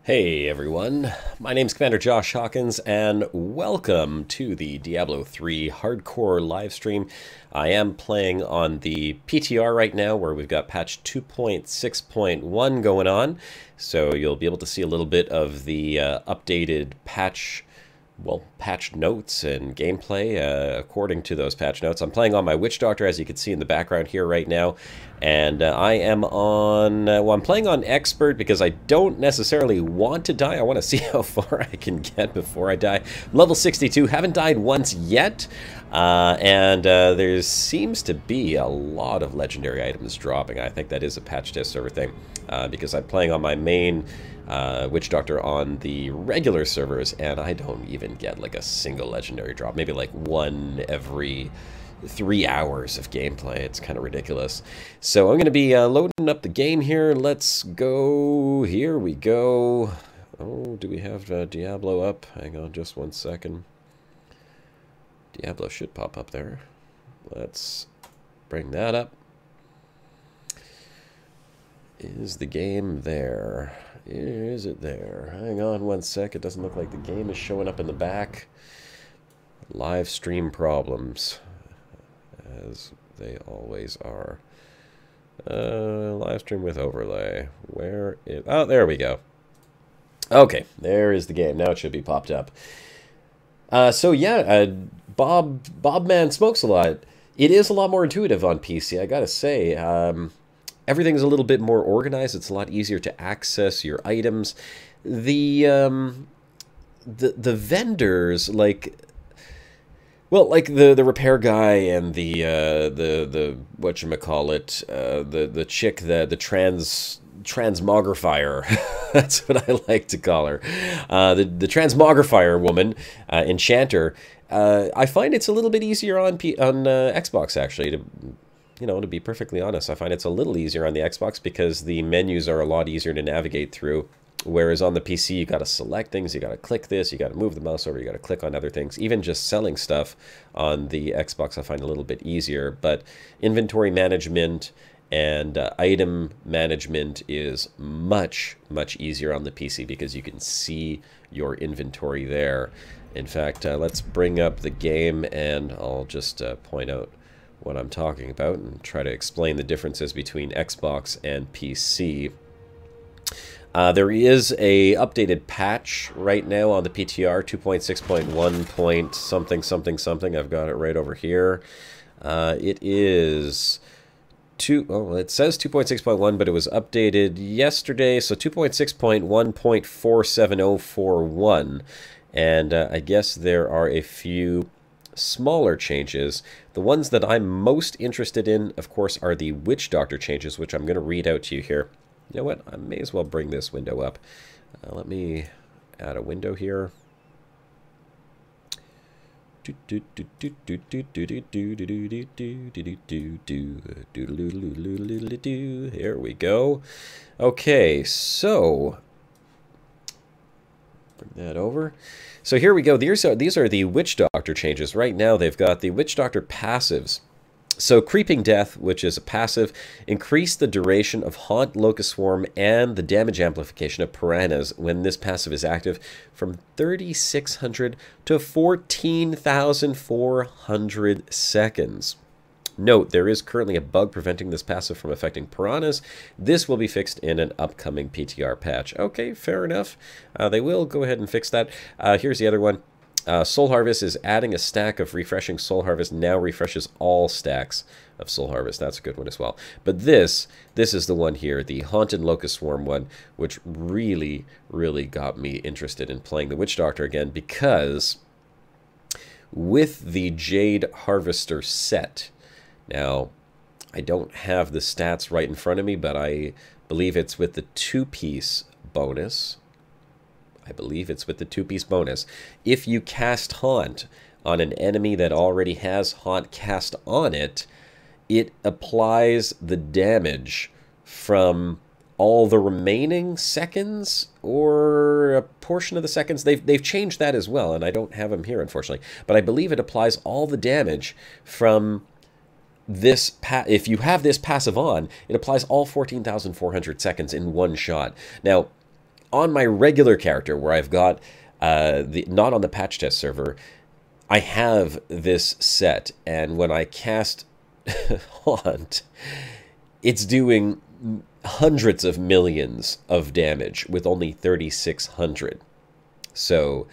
Hey everyone, my name's Commander Josh Hawkins, and welcome to the Diablo 3 Hardcore livestream. I am playing on the PTR right now, where we've got patch 2.6.1 going on, so you'll be able to see a little bit of the updated patch notes and gameplay according to those patch notes. I'm playing on my Witch Doctor, as you can see in the background here right now, and I am on, I'm playing on Expert because I don't necessarily want to die. I want to see how far I can get before I die. I'm level 62, haven't died once yet, and there seems to be a lot of legendary items dropping. I think that is a patch test server thing, because I'm playing on my main Witch Doctor on the regular servers, and I don't even get like a single legendary drop. Maybe like one every 3 hours of gameplay. It's kind of ridiculous. So I'm going to be loading up the game here. Let's go. Here we go. Oh, do we have Diablo up? Hang on just one second. Diablo should pop up there. Let's bring that up. Is the game there? Is it there? Hang on one sec. It doesn't look like the game is showing up in the back. Live stream problems, as they always are. Live stream with overlay. Where is... Oh, there we go. Okay, there is the game. Now it should be popped up. So yeah, Bob Man Smokes a Lot. It is a lot more intuitive on PC, I gotta say. Everything's a little bit more organized. It's a lot easier to access your items. The vendors, like, well, like the repair guy and the whatchamacallit, the chick, the transmogrifier. That's what I like to call her. The transmogrifier woman, enchanter. I find it's a little bit easier on Xbox, actually, to be perfectly honest. I find it's a little easier on the Xbox because the menus are a lot easier to navigate through. Whereas on the PC, you got to select things, you got to click this, you got to move the mouse over, you got to click on other things. Even just selling stuff on the Xbox, I find a little bit easier. But inventory management and item management is much, much easier on the PC because you can see your inventory there. In fact, let's bring up the game and I'll just point out what I'm talking about and try to explain the differences between Xbox and PC. There is a updated patch right now on the PTR, 2.6.1 point something something something. I've got it right over here. It is it says 2.6.1, but it was updated yesterday, so 2.6.1.47041. And I guess there are a few smaller changes. The ones that I'm most interested in, of course, are the Witch Doctor changes, which I'm going to read out to you here. You know what? I may as well bring this window up. Let me add a window here. Here we go. Okay, so bring that over. So here we go. These are the Witch Doctor changes. Right now they've got the Witch Doctor passives. So Creeping Death, which is a passive, increase the duration of Haunt, Locust Swarm, and the damage amplification of Piranhas when this passive is active from 3,600 to 14,400 seconds. Note, there is currently a bug preventing this passive from affecting Piranhas. This will be fixed in an upcoming PTR patch. Okay, fair enough. They will go ahead and fix that. Here's the other one. Soul Harvest is adding a stack of refreshing Soul Harvest. Now refreshes all stacks of Soul Harvest. That's a good one as well. But this is the one here, the Haunted Locust Swarm one, which really, really got me interested in playing the Witch Doctor again, because with the Jade Harvester set, now, I don't have the stats right in front of me, but I believe it's with the two-piece bonus. If you cast Haunt on an enemy that already has Haunt cast on it, it applies the damage from all the remaining seconds or a portion of the seconds. They've changed that as well, and I don't have them here, unfortunately. But I believe it applies all the damage from this. If you have this passive on, it applies all 14,400 seconds in one shot. Now, on my regular character, where I've got not on the patch test server, I have this set, and when I cast Haunt, it's doing hundreds of millions of damage with only 3,600. So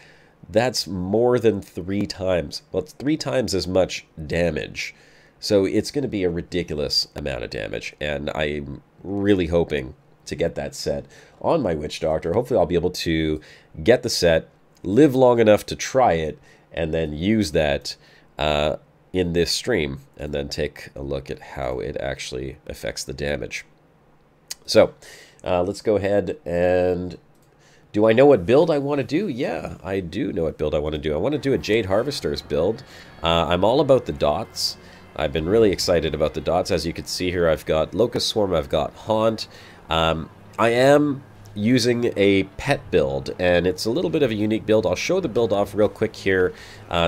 that's more than 3 times. Well, it's 3 times as much damage. So it's going to be a ridiculous amount of damage, and I'm really hoping to get that set on my Witch Doctor. Hopefully I'll be able to get the set, live long enough to try it, and then use that in this stream, and then take a look at how it actually affects the damage. So let's go ahead and... Do I know what build I want to do? Yeah, I do know what build I want to do. I want to do a Jade Harvester's build. I'm all about the dots. I've been really excited about the dots. As you can see here, I've got Locust Swarm, I've got Haunt. I am using a pet build, and it's a little bit of a unique build. I'll show the build off real quick here.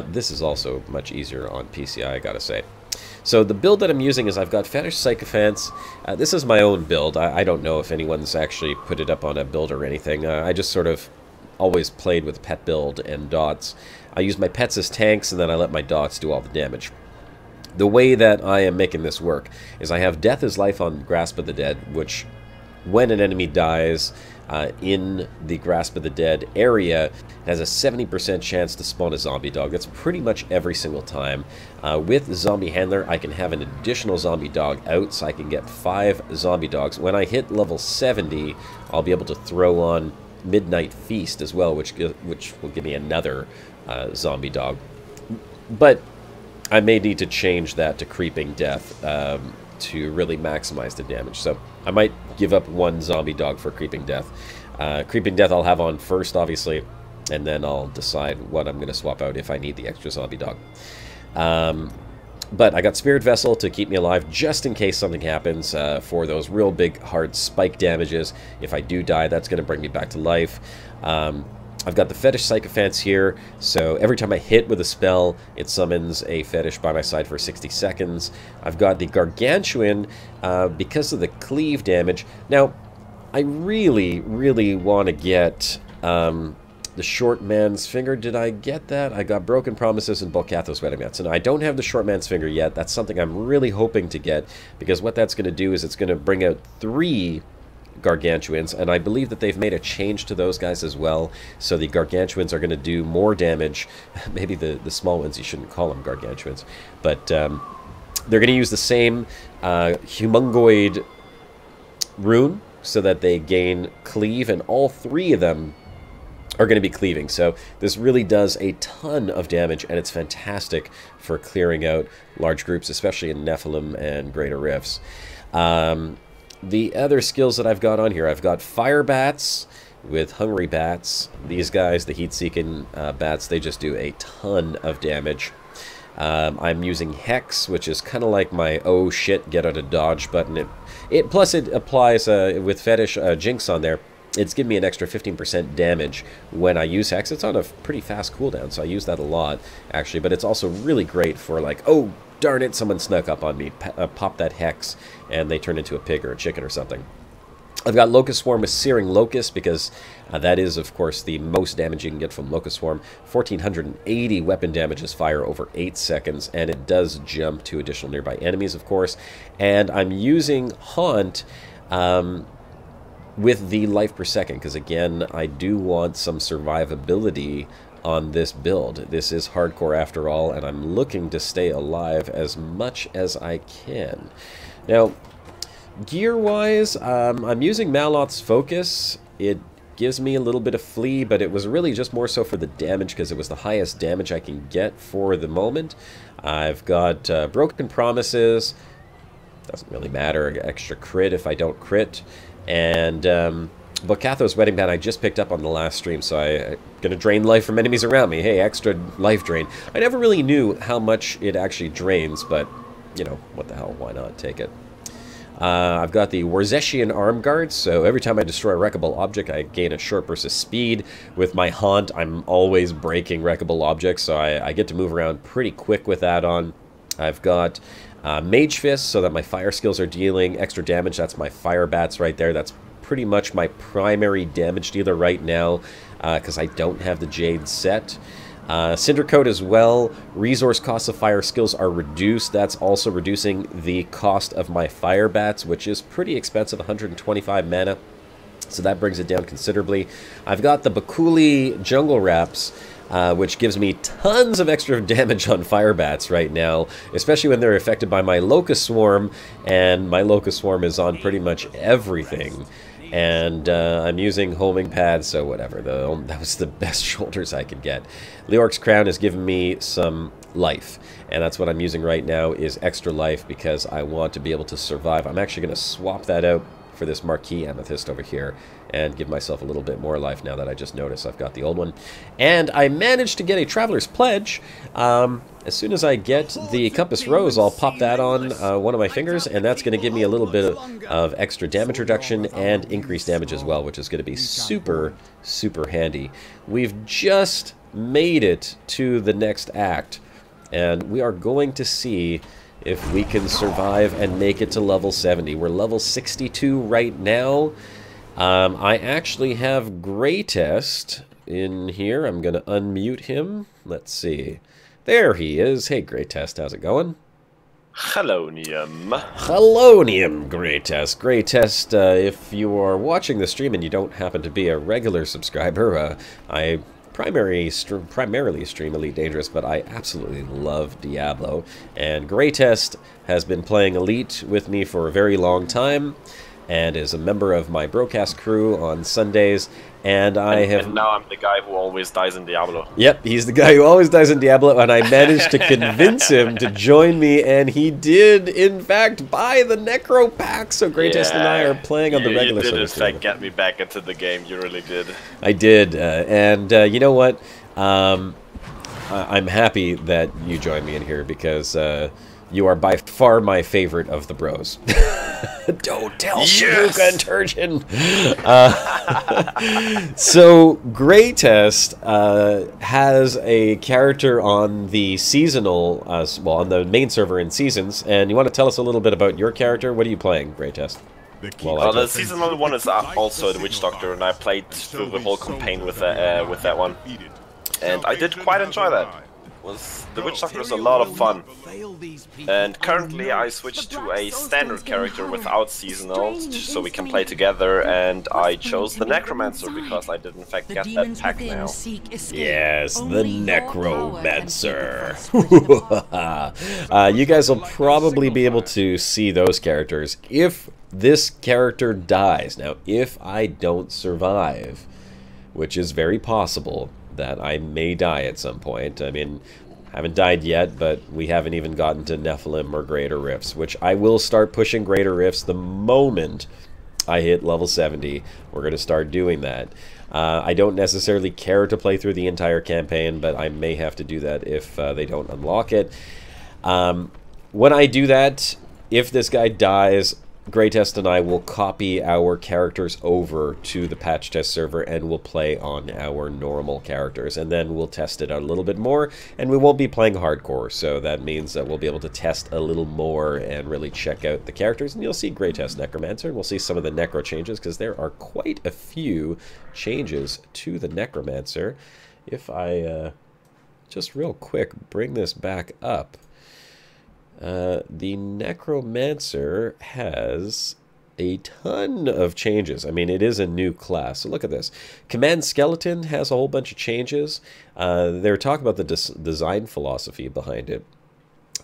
This is also much easier on PCI, I gotta say. So the build that I'm using is I've got Fetish Sycophants. This is my own build. I don't know if anyone's actually put it up on a build or anything. I just sort of always played with pet build and dots. I use my pets as tanks, and then I let my dots do all the damage. The way that I am making this work is I have Death is Life on Grasp of the Dead, which when an enemy dies in the Grasp of the Dead area, has a 70% chance to spawn a zombie dog. That's pretty much every single time. With Zombie Handler, I can have an additional zombie dog out, so I can get 5 zombie dogs. When I hit level 70, I'll be able to throw on Midnight Feast as well, which will give me another zombie dog. But I may need to change that to Creeping Death to really maximize the damage. So I might give up 1 zombie dog for Creeping Death. Creeping Death I'll have on first, obviously, and then I'll decide what I'm going to swap out if I need the extra zombie dog. But I got Spirit Vessel to keep me alive just in case something happens for those real big hard spike damages. If I do die, that's going to bring me back to life. I've got the Fetish Sycophants here, so every time I hit with a spell, it summons a fetish by my side for 60 seconds. I've got the Gargantuan because of the cleave damage. Now, I really, really want to get the Short Man's Finger. Did I get that? I got Broken Promises and Bolcathos Wedding Mats. And I don't have the Short Man's Finger yet. That's something I'm really hoping to get, because what that's going to do is it's going to bring out 3 Gargantuans, and I believe that they've made a change to those guys as well, so the Gargantuans are going to do more damage. Maybe the small ones, you shouldn't call them Gargantuans, but they're going to use the same Humongoid rune so that they gain cleave, and all 3 of them are going to be cleaving. So this really does a ton of damage, and it's fantastic for clearing out large groups, especially in Nephilim and Greater Rifts. The other skills that I've got on here, I've got Fire Bats with Hungry Bats. These guys, the Heat-Seeking Bats, they just do a ton of damage. I'm using Hex, which is kind of like my oh shit, get out of dodge button. Plus it applies with Fetish Jinx on there. It's giving me an extra 15% damage when I use Hex. It's on a pretty fast cooldown, so I use that a lot, actually. But it's also really great for, like, oh, darn it, someone snuck up on me. Pop that Hex, and they turn into a pig or a chicken or something. I've got Locust Swarm with Searing Locust, because that is, of course, the most damage you can get from Locust Swarm. 1,480 weapon damages fire over 8 seconds, and it does jump to additional nearby enemies, of course. And I'm using Haunt with the life per second, because again, I do want some survivability on this build. This is hardcore after all, and I'm looking to stay alive as much as I can. Now, gear-wise, I'm using Maloth's Focus. It gives me a little bit of flee, but it was really just more so for the damage, because it was the highest damage I can get for the moment. I've got Broken Promises. Doesn't really matter. Extra crit if I don't crit. And Bolcathos Wedding Band I just picked up on the last stream, so I'm going to drain life from enemies around me. Hey, extra life drain. I never really knew how much it actually drains, but, you know, what the hell, why not take it? I've got the Warzeshian Arm Guard, so every time I destroy a wreckable object, I gain a short burst of speed. With my Haunt, I'm always breaking wreckable objects, so I get to move around pretty quick with that on. I've got Mage Fist, so that my fire skills are dealing extra damage. That's my Fire Bats right there. That's pretty much my primary damage dealer right now because I don't have the Jade set. Cinder Coat as well. Resource costs of fire skills are reduced. That's also reducing the cost of my fire bats, which is pretty expensive, 125 mana. So that brings it down considerably. I've got the Bakuli Jungle Wraps, which gives me tons of extra damage on fire bats right now, especially when they're affected by my Locust Swarm, and my Locust Swarm is on pretty much everything. And I'm using homing pads, so whatever. That was the best shoulders I could get. Leorc's Crown has given me some life, and that's what I'm using right now is extra life because I want to be able to survive. I'm actually going to swap that out for this Marquee Amethyst over here and give myself a little bit more life now that I just noticed I've got the old one. And I managed to get a Traveler's Pledge. As soon as I get the Compass Rose, I'll pop that on one of my fingers, and that's going to give me a little bit of extra damage reduction and increased damage as well, which is going to be super, super handy. We've just made it to the next act, and we are going to see if we can survive and make it to level 70. We're level 62 right now. I actually have Greatest in here. I'm going to unmute him. Let's see. There he is. Hey, Greatest, how's it going? Hello-nium. Hello-nium, Greatest. Greatest, if you are watching the stream and you don't happen to be a regular subscriber, I primarily stream Elite Dangerous, but I absolutely love Diablo. And Greatest has been playing Elite with me for a very long time, and is a member of my broadcast crew on Sundays. And and now I'm the guy who always dies in Diablo. Yep, he's the guy who always dies in Diablo, and I managed to convince him to join me, and he did, in fact, buy the Necro pack. So Greatest and I are playing on the regular server. You did, in fact, get me back into the game. You really did. I did, and you know what? I'm happy that you joined me in here because you are by far my favorite of the bros. Don't tell Snook and Turgeon. So Greatest has a character on the seasonal, well, on the main server in Seasons, and you want to tell us a little bit about your character? What are you playing, Greatest? Well, the seasonal one is also the Witch Doctor, and I played through the whole campaign with that one, and I did quite enjoy that. The Witch Doctor is a lot of fun, and currently I switched to a standard character without seasonal, so we can play together, and I chose the Necromancer because I did in fact get that pack now. Yes, the Necromancer. You guys will probably be able to see those characters if this character dies. Now, if I don't survive, which is very possible, that I may die at some point. I mean, I haven't died yet, but we haven't even gotten to Nephilim or Greater Rifts, which I will start pushing Greater Rifts the moment I hit level 70. We're going to start doing that. I don't necessarily care to play through the entire campaign, but I may have to do that if they don't unlock it. When I do that, if this guy dies, Greatest and I will copy our characters over to the patch test server, and we'll play on our normal characters, and then we'll test it out a little bit more, and we won't be playing hardcore, so that means that we'll be able to test a little more and really check out the characters, and you'll see Greatest Necromancer, and we'll see some of the Necro changes, because there are quite a few changes to the Necromancer. If I just real quick bring this back up, the Necromancer has a ton of changes. I mean, it is a new class. So look at this. Command Skeleton has a whole bunch of changes. They were talking about the design philosophy behind it.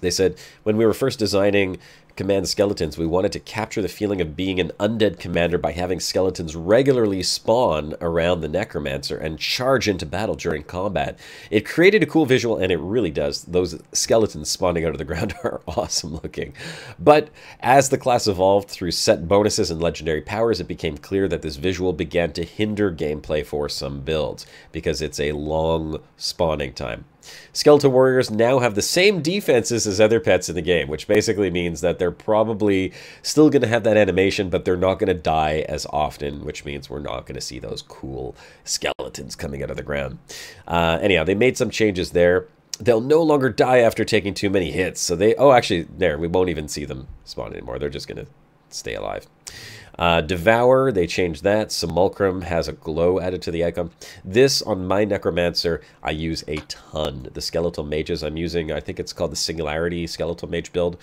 They said, when we were first designing Command Skeletons, we wanted to capture the feeling of being an undead commander by having skeletons regularly spawn around the Necromancer and charge into battle during combat. It created a cool visual, and it really does. Those skeletons spawning out of the ground are awesome looking. But as the class evolved through set bonuses and legendary powers, it became clear that this visual began to hinder gameplay for some builds, because it's a long spawning time. Skeleton Warriors now have the same defenses as other pets in the game, which basically means that they're probably still going to have that animation, but they're not going to die as often, which means we're not going to see those cool skeletons coming out of the ground. Anyhow, they made some changes there. They'll no longer die after taking too many hits. So they... Oh, actually, there. We won't even see them spawn anymore. They're just going to stay alive. Devour, they changed that. Simulacrum has a glow added to the icon. This, on my Necromancer, I use a ton. The Skeletal Mages I'm using, I think it's called the Singularity Skeletal Mage build.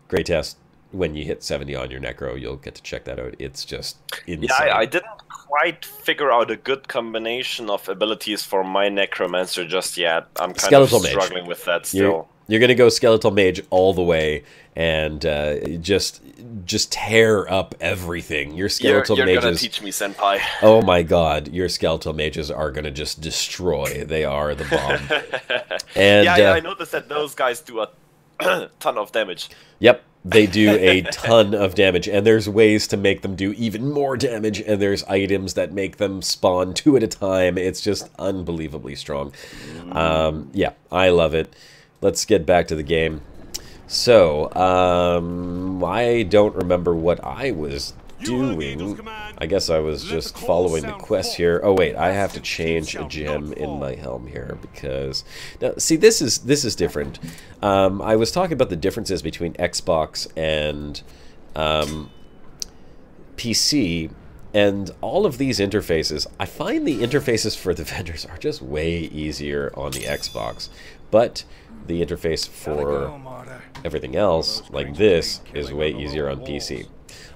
Great test. When you hit 70 on your Necro, you'll get to check that out. It's just insane. Yeah, I didn't quite figure out a good combination of abilities for my Necromancer just yet. I'm kind of struggling with that still. You're going to go Skeletal Mage all the way and just tear up everything. Your Skeletal Mages... You're going to teach me, Senpai. Oh my god, your Skeletal Mages are going to just destroy. They are the bomb. And, yeah, I noticed that those guys do a ton of damage. Yep. They do a ton of damage, and there's ways to make them do even more damage, and there's items that make them spawn 2 at a time. It's just unbelievably strong. Yeah, I love it. Let's get back to the game. So, I don't remember what I was doing. I guess I was just following the quest here. Oh wait, I have to change a gem in my helm here because now see this is different. I was talking about the differences between Xbox and PC, and all of these interfaces. I find the interfaces for the vendors are just way easier on the Xbox, but the interface for everything else, like this, is way easier on PC.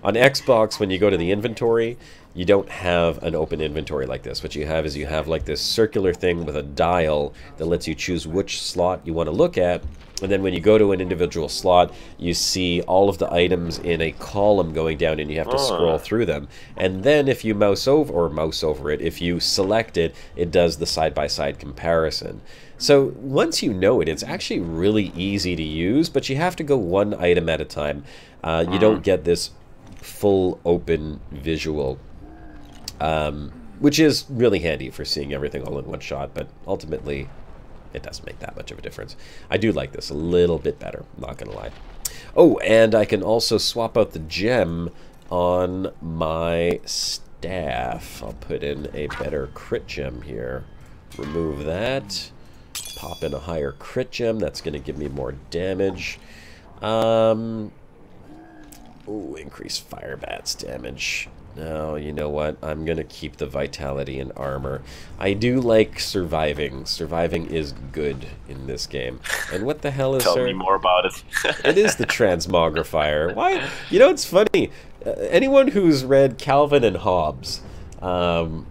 On Xbox, when you go to the inventory, you don't have an open inventory like this. What you have is you have like this circular thing with a dial that lets you choose which slot you want to look at. And then when you go to an individual slot, you see all of the items in a column going down, and you have to scroll through them. And then if you mouse over it, if you select it, it does the side-by-side comparison. So once you know it, it's actually really easy to use, but you have to go one item at a time. You don't get this full open visual, which is really handy for seeing everything all in one shot, but ultimately it doesn't make that much of a difference. I do like this a little bit better, not gonna lie. Oh, and I can also swap out the gem on my staff. I'll put in a better crit gem here. Remove that. Pop in a higher crit gem. That's gonna give me more damage. Ooh, increase fire bats damage. No, you know what? I'm going to keep the vitality and armor. I do like surviving. Surviving is good in this game. And what the hell is Tell me more about it. It is the transmogrifier. Why? You know, it's funny. Anyone who's read Calvin and Hobbes, anyone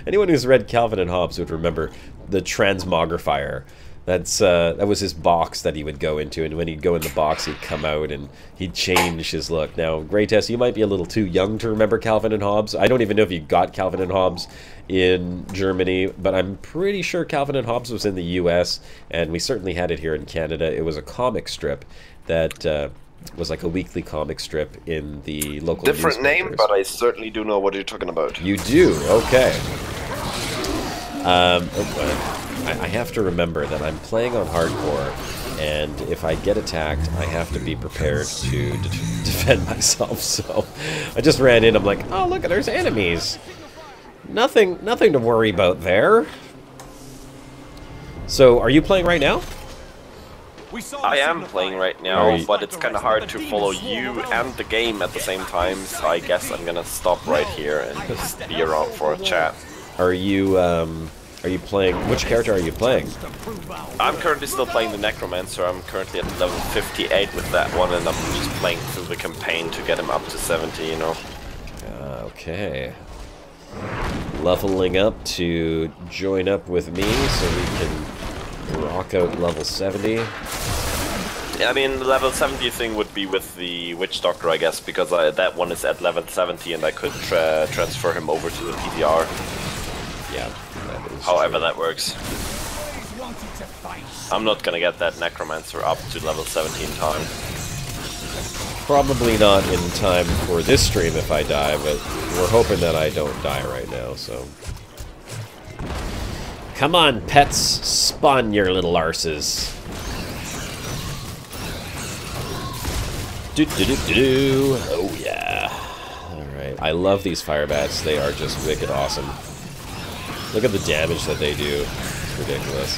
who's read Calvin and Hobbes would remember the transmogrifier. That was his box that he would go into, and when he'd go in the box, he'd come out and he'd change his look. Now, Greytest, you might be a little too young to remember Calvin and Hobbes. I don't even know if you got Calvin and Hobbes in Germany, but I'm pretty sure Calvin and Hobbes was in the US, and we certainly had it here in Canada. It was a comic strip that was like a weekly comic strip in the local different name, but I certainly do know what you're talking about. You do? Okay. I have to remember that I'm playing on hardcore, and if I get attacked, I have to be prepared to defend myself. So I just ran in. I'm like, oh look, there's enemies. Nothing to worry about there. So, are you playing right now? I am playing right now, but it's kind of hard to follow you and the game at the same time. So I guess I'm gonna stop right here and just be around for a chat. Are you playing... Which character are you playing? I'm currently still playing the Necromancer. I'm currently at level 58 with that one, and I'm just playing through the campaign to get him up to 70, you know. Okay. Leveling up to join up with me so we can rock out level 70. Yeah, I mean, the level 70 thing would be with the Witch Doctor, I guess, because that one is at level 70 and I could transfer him over to the PTR. Yeah. However that works. I'm not gonna get that Necromancer up to level 70 in time. Probably not in time for this stream if I die, but we're hoping that I don't die right now, so... Come on, pets! Spawn your little arses! Do-do-do-do! Oh yeah! Alright, I love these fire bats, they are just wicked awesome. Look at the damage that they do. It's ridiculous.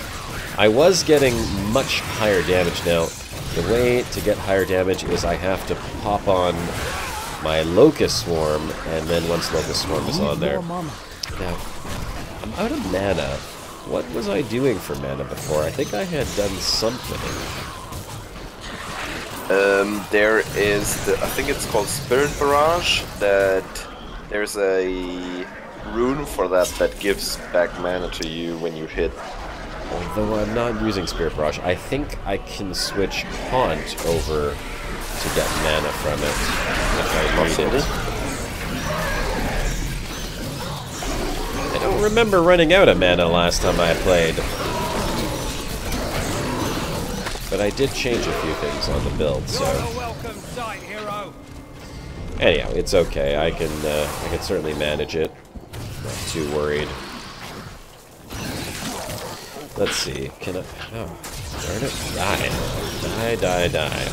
I was getting much higher damage now. the way to get higher damage is I have to pop on my Locust Swarm, and then once Locust Swarm is on there... Now, I'm out of mana. What was I doing for mana before? I think I had done something. There is, I think it's called Spirit Barrage, that there's a rune for that gives back mana to you when you hit. Although I'm not using Spirit Barrage, I think I can switch Haunt over to get mana from it if I read it. I don't remember running out of mana last time I played. But I did change a few things on the build, so... Anyhow, it's okay. I can certainly manage it. Not too worried. Let's see. Can I... Oh, darn it. Die.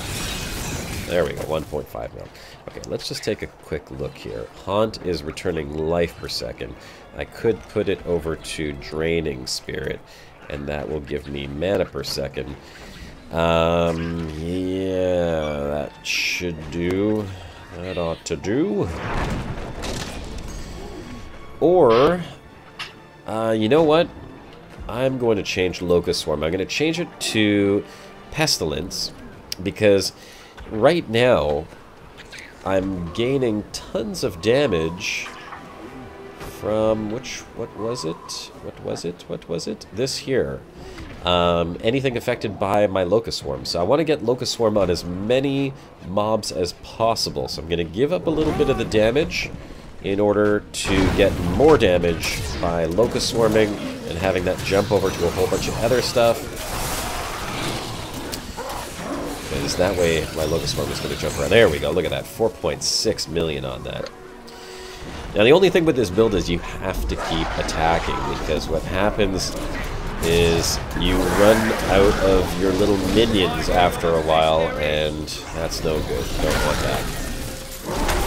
There we go. 1.5 mil. Okay, let's just take a quick look here. Haunt is returning life per second. I could put it over to Draining Spirit, and that will give me mana per second. Yeah, that should do. That ought to do. Or, you know what? I'm going to change Locust Swarm. I'm going to change it to Pestilence, because right now I'm gaining tons of damage from what was it? This here. Anything affected by my Locust Swarm. So I want to get Locust Swarm on as many mobs as possible. So I'm going to give up a little bit of the damage in order to get more damage by Locust Swarming and having that jump over to a whole bunch of other stuff. Because that way my Locust Swarm is going to jump around. There we go. Look at that. 4.6 million on that. Now the only thing with this build is you have to keep attacking, because what happens is you run out of your little minions after a while, and that's no good. Don't want that.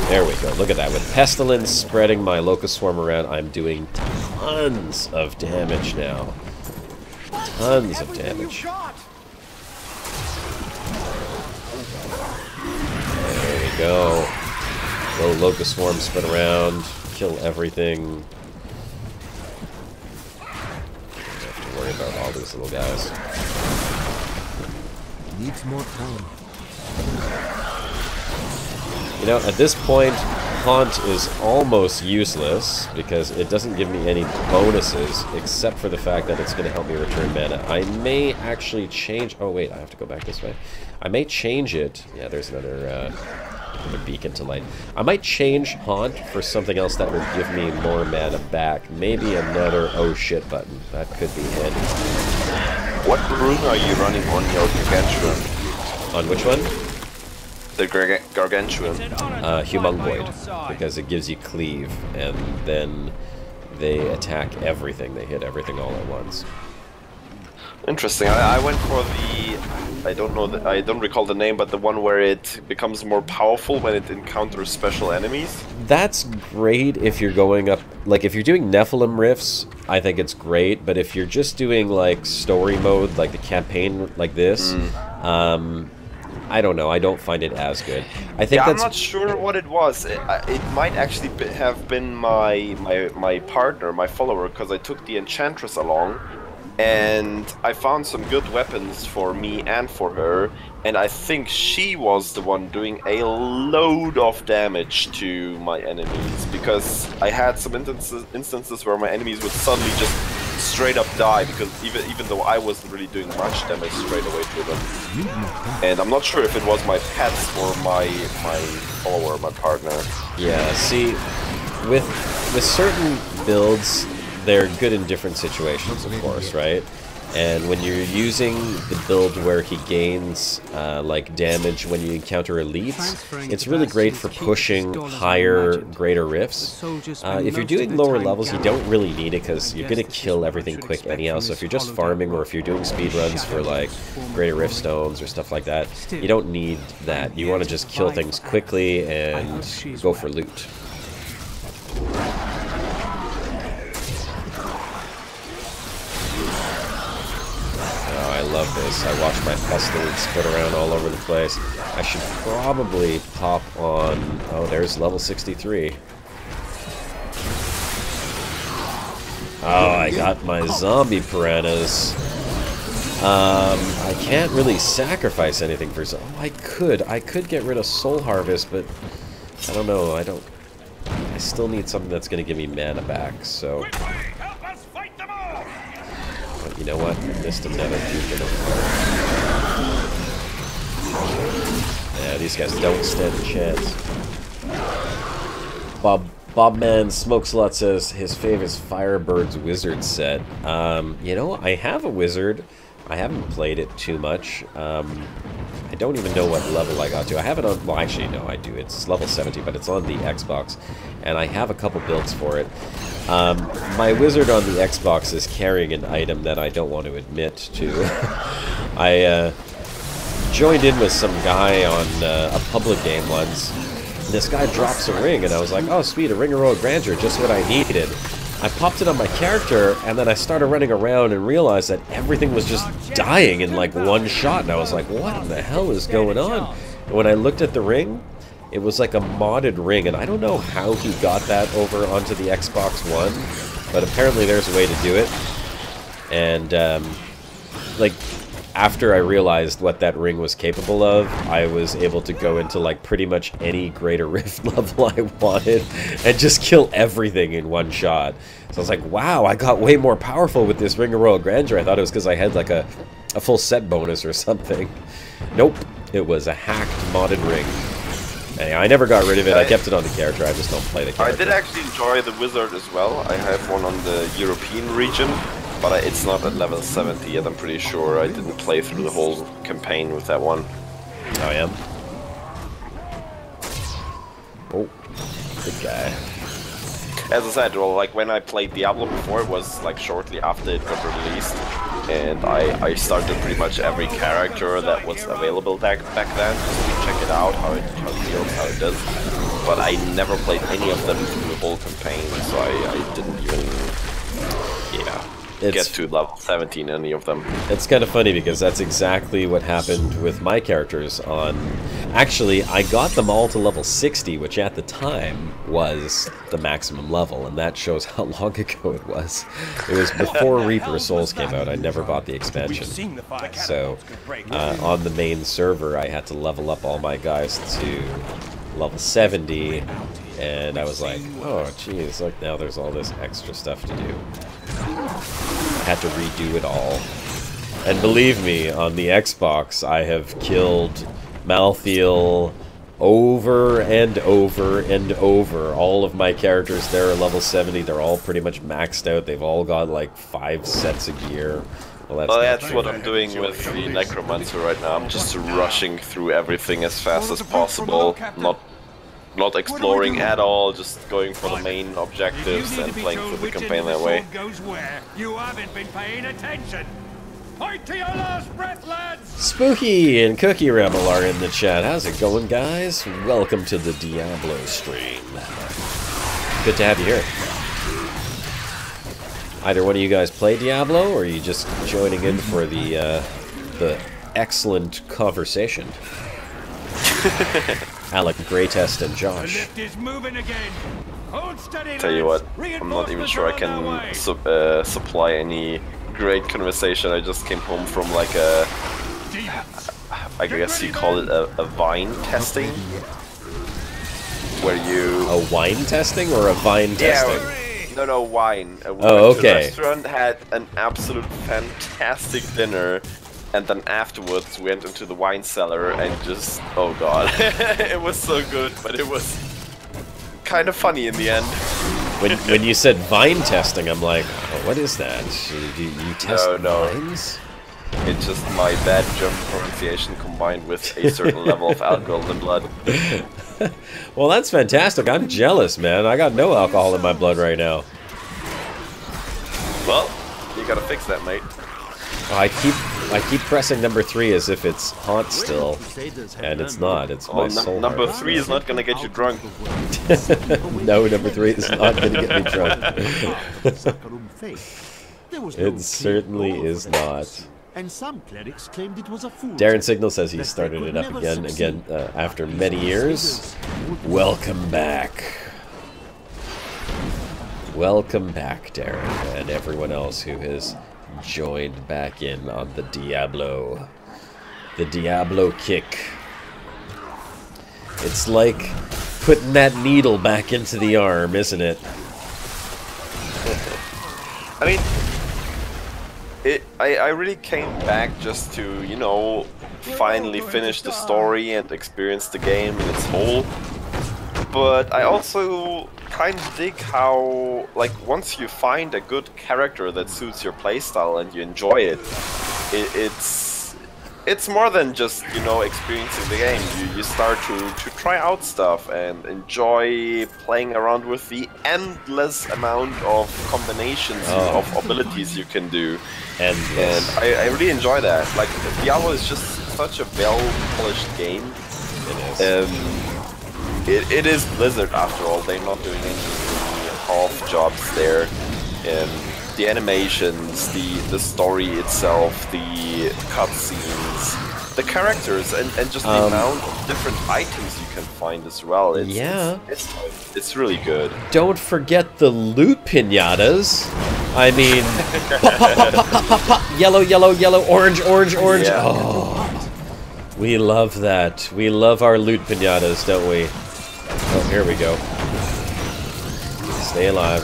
There we go. Look at that. With Pestilence spreading my Locust Swarm around, I'm doing tons of damage now. Tons of damage. There we go. Little Locust Swarm spread around. Kill everything. Worry about all these little guys. Needs more time. You know, at this point, Haunt is almost useless because it doesn't give me any bonuses except for the fact that it's going to help me return mana. I may actually change... Oh, wait, I have to go back this way. I may change it... Yeah, there's another beacon to light. I might change Haunt for something else that will give me more mana back. Maybe another oh shit button. That could be handy. What rune are you running on your Gargantuan? On which one? The Gargantuan. Humongoid. Because it gives you cleave, and then they attack everything. They hit everything all at once. Interesting. I went for the... I don't recall the name, but the one where it becomes more powerful when it encounters special enemies. That's great if you're going up... Like, if you're doing Nephilim Rifts, I think it's great, but if you're just doing, like, story mode, like the campaign like this, I don't know, I don't find it as good. I think I'm not sure what it was. It might actually have been my partner, my follower, because I took the Enchantress along. And I found some good weapons for me and for her, and I think she was the one doing a load of damage to my enemies, because I had some instances where my enemies would suddenly just straight up die, because even though I wasn't really doing much damage straight away to them. And I'm not sure if it was my pets or my follower, my partner. Yeah, see, with certain builds, they're good in different situations, of course, right? And when you're using the build where he gains like damage when you encounter elites, it's really great for pushing higher, greater rifts. If you're doing lower levels, you don't really need it because you're going to kill everything quick anyhow. So if you're just farming, or if you're doing speedruns for like greater rift stones or stuff like that, you don't need that. You want to just kill things quickly and go for loot. love this. I watch my pestilence split around all over the place. I should probably pop on... Oh, there's level 63. Oh, I got my zombie piranhas. I can't really sacrifice anything for... Oh, I could get rid of Soul Harvest, but... I don't know, I still need something that's going to give me mana back, so... But you know what? I missed another beacon of fire. Yeah, these guys don't stand a chance. Bobman Smokeslut says his favorite Firebird's Wizard set. You know, I have a wizard. I haven't played it too much. I don't even know what level I got to. I have it on... Well, actually, no, I do. It's level 70, but it's on the Xbox. And I have a couple builds for it. My wizard on the Xbox is carrying an item that I don't want to admit to. I joined in with some guy on a public game once. This guy drops a ring, and I was like, oh, sweet, a Ring of Royal Grandeur, just what I needed. I popped it on my character, and then I started running around and realized that everything was just dying in like one shot, and I was like, what in the hell is going on? And when I looked at the ring, it was like a modded ring, and I don't know how he got that over onto the Xbox One, but apparently there's a way to do it. And, like, after I realized what that ring was capable of, I was able to go into, like, pretty much any Greater Rift level I wanted and just kill everything in one shot. So I was like, wow, I got way more powerful with this Ring of Royal Grandeur. I thought it was because I had, like, a full set bonus or something. Nope. It was a hacked, modded ring. Anyway, I never got rid of it. I kept it on the character. I just don't play the character. I did actually enjoy the wizard as well. I have one on the European region, but it's not at level 70 yet, I'm pretty sure. I didn't play through the whole campaign with that one. Oh, yeah? Oh, good guy. As I said, well, like when I played Diablo before, it was like shortly after it got released, and I started pretty much every character that was available back then, just to check it out, how it feels, how it does. But I never played any of them through the whole campaign, so I didn't even, get to level 17 any of them. It's kind of funny because that's exactly what happened with my characters on... Actually, I got them all to level 60, which at the time was the maximum level, and that shows how long ago it was. It was before Reaper of Souls came out. I never bought the expansion. So, on the main server, I had to level up all my guys to level 70, and I was like, oh, geez, look, now there's all this extra stuff to do. I had to redo it all. And believe me, on the Xbox, I have killed Malthael over and over and over. All of my characters there are level 70. They're all pretty much maxed out. They've all got like 5 sets of gear. Well, that's what I'm doing with the Necromancer right now. I'm just rushing through everything as fast as possible. Not exploring at all, just going for the main objectives and playing through the campaign that way. You haven't been paying attention. Fight to your last breath, lads! Spooky and Cookie Rebel are in the chat. How's it going, guys? Welcome to the Diablo stream. Good to have you here. Either one of you guys play Diablo, or are you just joining in for the excellent conversation? Alec, Greytest, and Josh. Tell you what, I'm not even sure I can supply any great conversation. I just came home from like a, I guess you call it a wine testing, where you... A wine testing or a vine testing? No, wine. Oh, okay. The restaurant had an absolute fantastic dinner. And then afterwards we went into the wine cellar and just, oh god, it was so good, but it was kind of funny in the end. When you said vine testing, I'm like, oh, what is that? You test vines? It's just my bad German pronunciation combined with a certain level of alcohol in blood. Well, that's fantastic. I'm jealous, man. I got no alcohol in my blood right now. Well, you gotta fix that, mate. I keep pressing number 3 as if it's hot still, and it's not. It's my soul. Number 3 is not gonna get you drunk. No, number 3 is not gonna get me drunk. It certainly is not. and some clerics claimed it was a fool. Darren Signal says he started it up again after many years. Welcome back. Welcome back, Darren, and everyone else who has joined back in on the Diablo. The Diablo kick. It's like putting that needle back into the arm, isn't it? I mean, I really came back just to, you know, finally finish the story and experience the game in its whole. But I also kind of dig how, like, once you find a good character that suits your playstyle and you enjoy it, it's more than just, you know, experiencing the game. You start to try out stuff and enjoy playing around with the endless amount of combinations of abilities you can do. And I really enjoy that. Like, Diablo is just such a well-polished game. It is. It is Blizzard after all. They're not doing any half jobs there. The animations, the story itself, the cutscenes, the characters, and just the amount of different items you can find as well. It's really good. Don't forget the loot pinatas. I mean, pop, pop, pop, pop, pop, pop, pop. Yellow, yellow, yellow, orange, orange, orange. Yeah. Oh, we love that. We love our loot pinatas, don't we? Oh, here we go. Stay alive.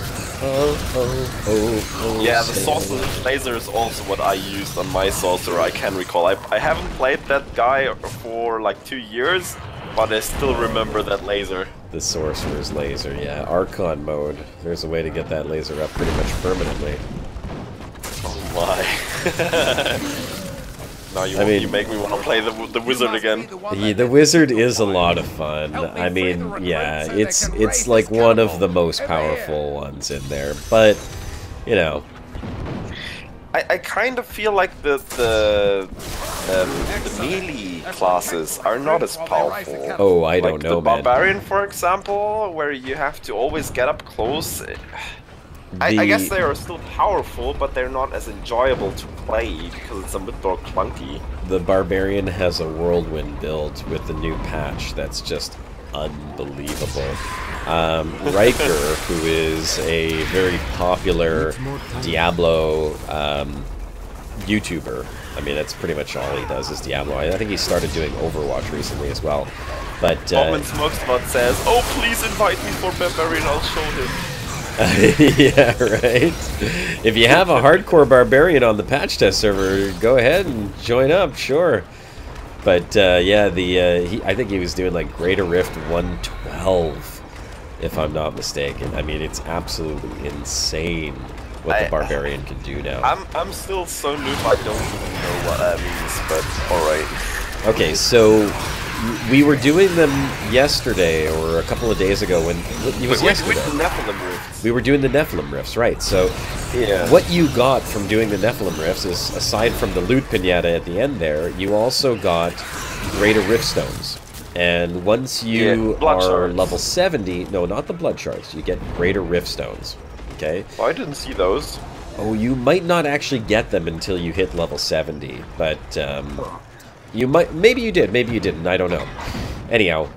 Yeah, the sorcerer laser is also what I used on my sorcerer, I can recall. I haven't played that guy for like 2 years, but I still remember that laser. The sorcerer's laser, yeah. Archon mode. There's a way to get that laser up pretty much permanently. Oh my. Now you make me want to play the wizard again. The wizard is a lot of fun. I mean, yeah, it's like one of the most powerful ones in there. But, you know, I kind of feel like the melee classes are not as powerful. Oh, I don't know, man. The barbarian, for example, where you have to always get up close. I guess they are still powerful, but they're not as enjoyable to play because it's a bit more clunky. The barbarian has a whirlwind build with the new patch that's just unbelievable. Riker, who is a very popular Diablo YouTuber. I mean, that's pretty much all he does is Diablo. I think he started doing Overwatch recently as well. But Bowman Smokespot says, "Oh, please invite me for Barbarian, I'll show him." Yeah, right. If you have a hardcore barbarian on the patch test server, go ahead and join up, sure. But yeah, I think he was doing like Greater Rift 112, if I'm not mistaken. I mean, it's absolutely insane what the barbarian can do now. I'm still so noob, I don't even know what that means, but alright. Okay, so we were doing them yesterday or a couple of days ago when it was yesterday. With the Nephilim Rifts. We were doing the Nephilim Rifts, right? So what you got from doing the Nephilim Rifts is, aside from the loot pinata at the end there, you also got Greater Rift Stones. And once you are level 70, no, not the Blood Shards, you get Greater Rift Stones. Okay? Oh, I didn't see those. Oh, you might not actually get them until you hit level 70, but you might, maybe you did, maybe you didn't, I don't know. Anyhow,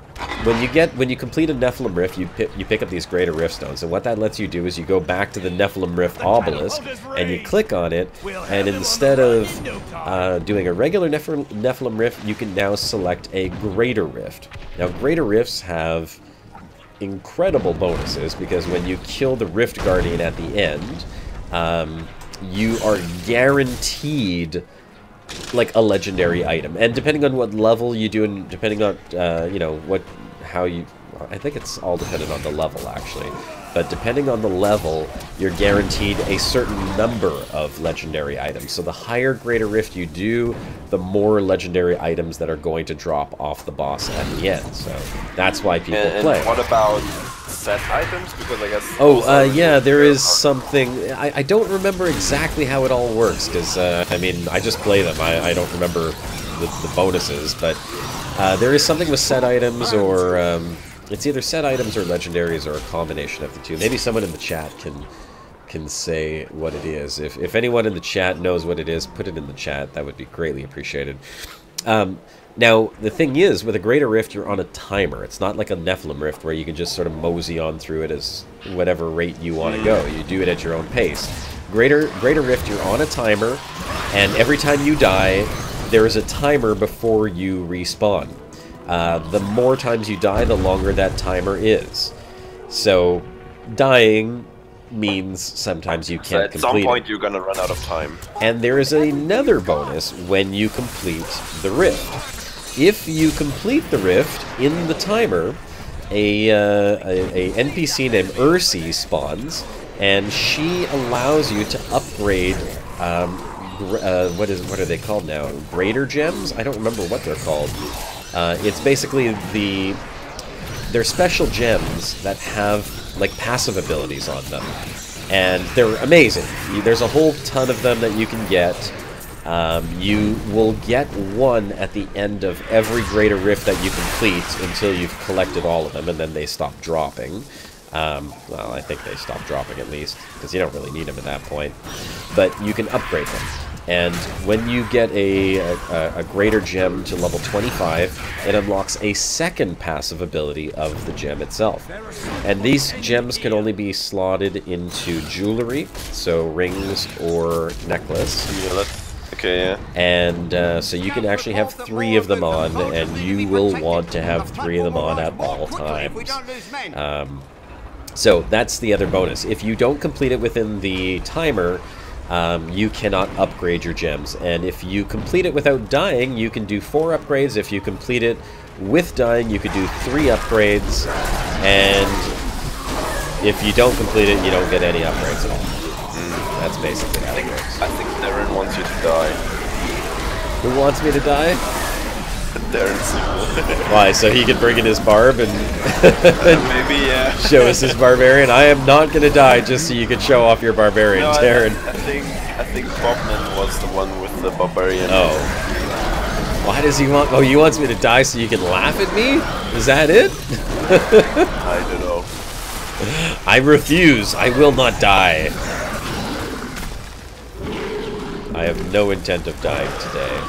when you complete a Nephilim Rift, you pick up these Greater Rift Stones, and what that lets you do is you go back to the Nephilim Rift Obelisk, and you click on it, and instead of doing a regular Nephilim Rift, you can now select a Greater Rift. Now, Greater Rifts have incredible bonuses, because when you kill the Rift Guardian at the end, you are guaranteed like a legendary item, and depending on what level you do, and depending on you know I think it's all dependent on the level actually, but depending on the level, you're guaranteed a certain number of legendary items. So the higher Greater Rift you do, the more legendary items that are going to drop off the boss at the end. So that's why people play. And what about set items? Because I guess yeah, there is something. I don't remember exactly how it all works, because I mean, I just play them. I don't remember the bonuses, but there is something with set items, or it's either set items or legendaries, or a combination of the two. Maybe someone in the chat can can say what it is. If anyone in the chat knows what it is, put it in the chat. That would be greatly appreciated. Now, the thing is, with a Greater Rift, you're on a timer. It's not like a Nephilim Rift where you can just sort of mosey on through it as whatever rate you want to go. You do it at your own pace. Greater Rift, you're on a timer, and every time you die, there is a timer before you respawn. The more times you die, the longer that timer is. So, dying means sometimes you can't complete it. So at some point you're gonna run out of time. And there is another bonus when you complete the rift. If you complete the rift in the timer, a NPC named Ursi spawns, and she allows you to upgrade. What are they called now? Greater gems? I don't remember what they're called. It's basically they're special gems that have like passive abilities on them, and they're amazing. There's a whole ton of them that you can get. You will get one at the end of every Greater Rift that you complete until you've collected all of them, and then they stop dropping. Well, I think they stop dropping at least, because you don't really need them at that point. But you can upgrade them. And when you get a Greater Gem to level 25, it unlocks a second passive ability of the gem itself. And these gems can only be slotted into jewelry, so rings or necklace. Okay, yeah. And so you can actually have 3 of them on, and you will want to have 3 of them on at all times. So that's the other bonus. If you don't complete it within the timer, you cannot upgrade your gems. And if you complete it without dying, you can do 4 upgrades. If you complete it with dying, you could do 3 upgrades. And if you don't complete it, you don't get any upgrades at all. That's basically how it works. I think Darren wants you to die. Who wants me to die? Darren's Why? So he can bring in his barb and maybe, yeah. show us his barbarian? I am not going to die just so you can show off your barbarian, no, Darren. I think Bobman was the one with the barbarian. Oh. Why does he want... Oh, he wants me to die so you can laugh at me? Is that it? I don't know. I refuse. I will not die. I have no intent of dying today.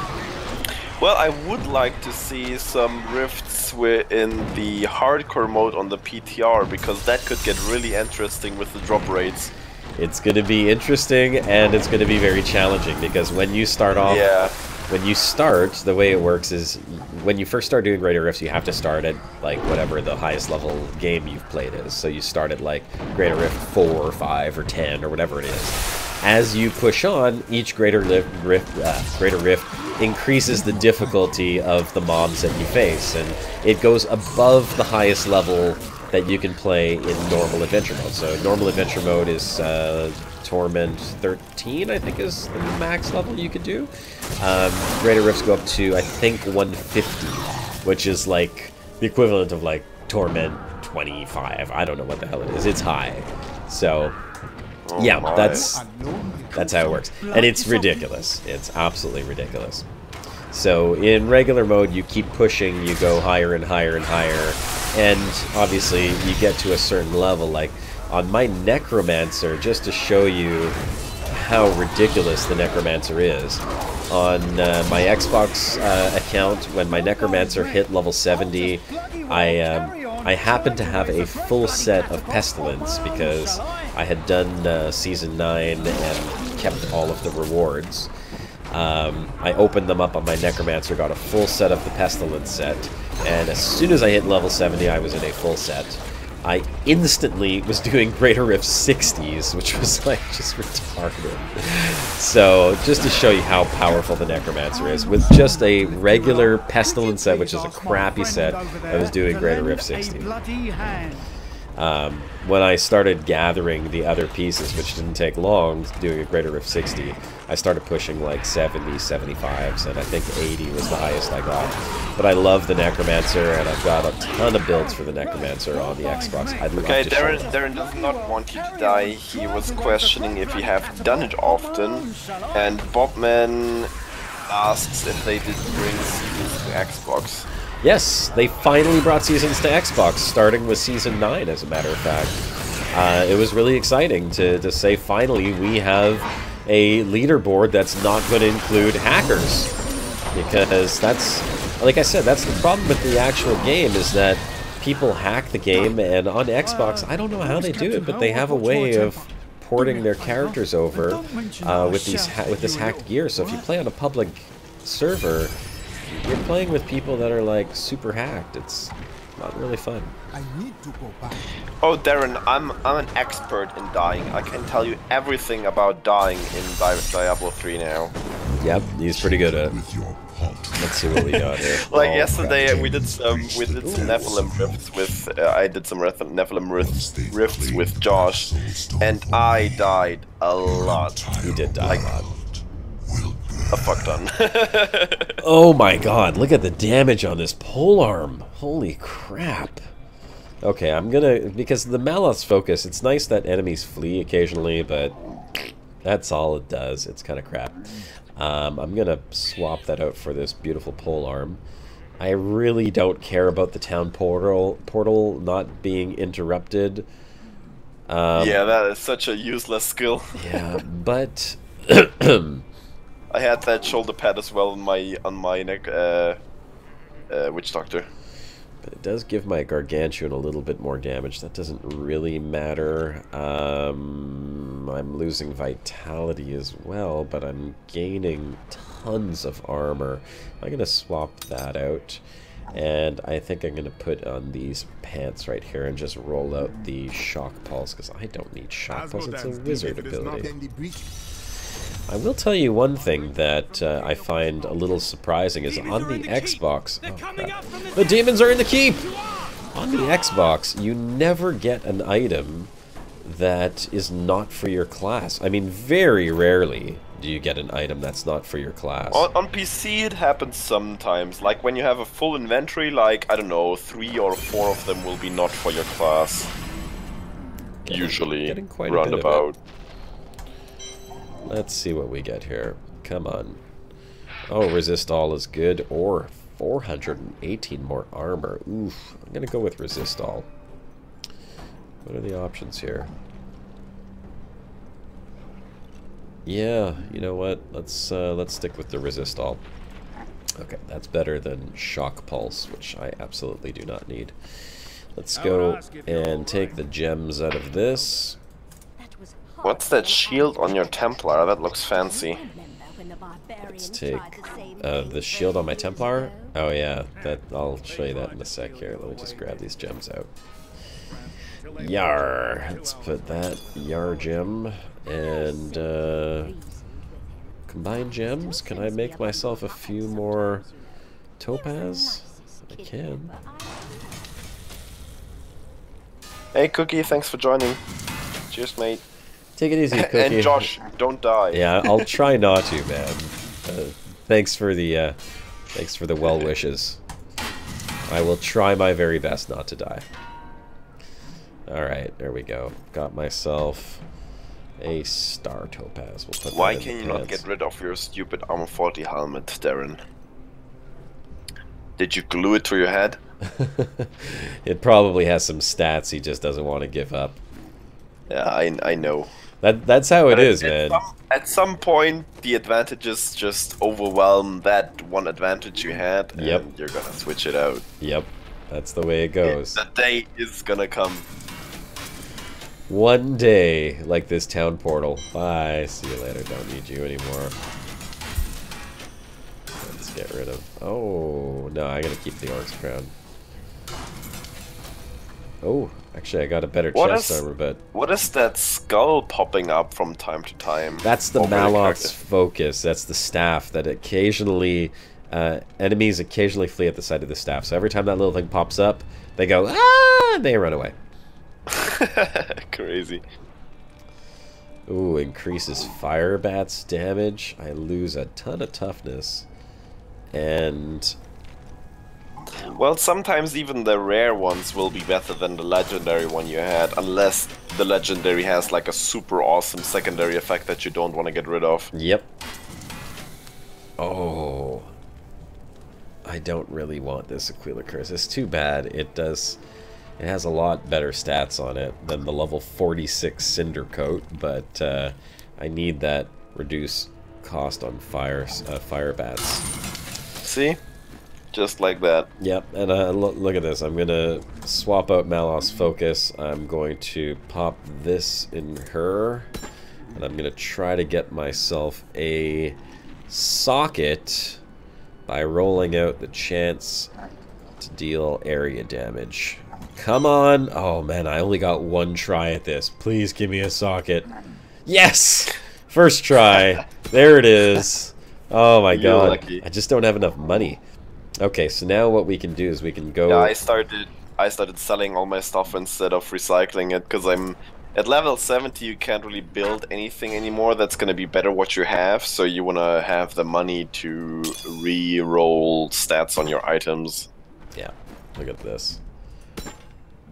Well, I would like to see some rifts in the hardcore mode on the PTR, because that could get really interesting with the drop rates. It's going to be interesting, and it's going to be very challenging, because when you start off... Yeah. When you start, the way it works is, when you first start doing Greater Rifts, you have to start at, like, whatever the highest level game you've played is. So you start at, like, Greater Rift 4 or 5 or 10 or whatever it is. As you push on, each Greater Rift increases the difficulty of the mobs that you face, and it goes above the highest level that you can play in normal adventure mode. So normal adventure mode is Torment 13, I think, is the max level you could do. Greater Rifts go up to, I think, 150, which is like the equivalent of like Torment 25. I don't know what the hell it is. It's high. So yeah, that's how it works. And it's ridiculous. It's absolutely ridiculous. So in regular mode, you keep pushing, you go higher and higher and higher, and obviously you get to a certain level. Like on my Necromancer, just to show you how ridiculous the Necromancer is, on my Xbox account, when my Necromancer hit level 70, I happened to have a full set of Pestilence because I had done Season 9 and kept all of the rewards. I opened them up on my Necromancer, got a full set of the Pestilence set, and as soon as I hit level 70, I was in a full set. I instantly was doing Greater Rift 60s, which was like just retarded. So just to show you how powerful the Necromancer is, with just a regular Pestilence set, which is a crappy set, I was doing Greater Rift 60. When I started gathering the other pieces, which didn't take long, doing a Greater Rift 60, I started pushing like 70, 75s, and I think 80 was the highest I got. But I love the Necromancer, and I've got a ton of builds for the Necromancer on the Xbox. I'd love to show them. Darren does not want you to die. He was questioning if you have done it often, and Bobman asks if they did bring seasons to Xbox. Yes, they finally brought seasons to Xbox, starting with Season 9, as a matter of fact. it was really exciting to say finally we have a leaderboard that's not going to include hackers. Because that's, like I said, that's the problem with the actual game, is that people hack the game, and on Xbox, I don't know how they do it, but they have a way of porting their characters over with this hacked gear. So if you play on a public server, you're playing with people that are like super hacked. It's not really fun. I need to go back. Oh, Darren, I'm an expert in dying. I can tell you everything about dying in Diablo 3 now. Yep, he's pretty good at it. Let's see what we got here. Like yesterday, we did some Nephilim rifts with. I did some Nephilim rifts with Josh, and I died a lot. He did die a lot. A fuck ton. Oh my god, look at the damage on this polearm. Holy crap. Okay, I'm gonna, because the Maloth's focus, it's nice that enemies flee occasionally, but that's all it does. It's kind of crap. I'm gonna swap that out for this beautiful polearm. I really don't care about the town portal not being interrupted. Yeah, that is such a useless skill. Yeah, but I had that shoulder pad as well on my neck, Witch Doctor. But it does give my Gargantuan a little bit more damage. That doesn't really matter. I'm losing vitality as well, but I'm gaining tons of armor. I'm going to swap that out. And I think I'm going to put on these pants right here and just roll out the Shock Pulse, because I don't need Shock Pulse. It's a wizard ability. I will tell you one thing that I find a little surprising is on the Xbox... Oh, crap. The demons are in the keep! On the Xbox, you never get an item that is not for your class. I mean, very rarely do you get an item that's not for your class. On PC it happens sometimes, like when you have a full inventory, like, I don't know, 3 or 4 of them will be not for your class. Usually, roundabout. Let's see what we get here. Come on. Oh, resist all is good, or 418 more armor. Oof, I'm gonna go with resist all. What are the options here? Yeah, you know what? Let's stick with the resist all. Okay, that's better than shock pulse, which I absolutely do not need. Let's go and take the gems out of this. What's that shield on your Templar? That looks fancy. Let's take the shield on my Templar. Oh yeah, I'll show you that in a sec here. Let me just grab these gems out. Yar. Let's put that Yar gem and combine gems. Can I make myself a few more topaz? I can. Hey Cookie, thanks for joining. Cheers, mate. Take it easy, Cookie. And Josh, don't die. Yeah, I'll try not to, man. Thanks for the well wishes. I will try my very best not to die. All right, there we go. Got myself a star topaz. We'll put Why can you not get rid of your stupid armor 40 helmet, Darren? Did you glue it to your head? It probably has some stats he just doesn't want to give up. Yeah, I know. That's how it is, man. At some point, the advantages just overwhelm that one advantage you had, and you're gonna switch it out. Yep, that's the way it goes. The day is gonna come. One day, like this town portal. Bye, see you later, don't need you anymore. Let's get rid of... Oh, no, I gotta keep the Orc's crown. Oh, actually I got a better chest armor, but... What is that skull popping up from time to time? That's the Maloth's focus. That's the staff that occasionally... enemies occasionally flee at the sight of the staff. So every time that little thing pops up, they go, ah, and they run away. Crazy. Ooh, increases fire bats damage. I lose a ton of toughness. And... Well, sometimes even the rare ones will be better than the legendary one you had, unless the legendary has like a super awesome secondary effect that you don't want to get rid of. Yep. Oh. I don't really want this Aquila Curse. It's too bad. It does It has a lot better stats on it than the level 46 Cinder Coat, but I need that reduced cost on fire bats. See? Just like that. Yep, and look at this. I'm going to swap out Malos Focus. I'm going to pop this in her, and I'm going to try to get myself a socket by rolling out the chance to deal area damage. Come on! Oh man, I only got one try at this. Please give me a socket. Yes! First try. There it is. Oh my god. Lucky. I just don't have enough money. Okay, so now what we can do is we can go... Yeah, I started selling all my stuff instead of recycling it, because I'm... At level 70 you can't really build anything anymore that's gonna be better what you have, so you wanna have the money to re-roll stats on your items. Yeah, look at this.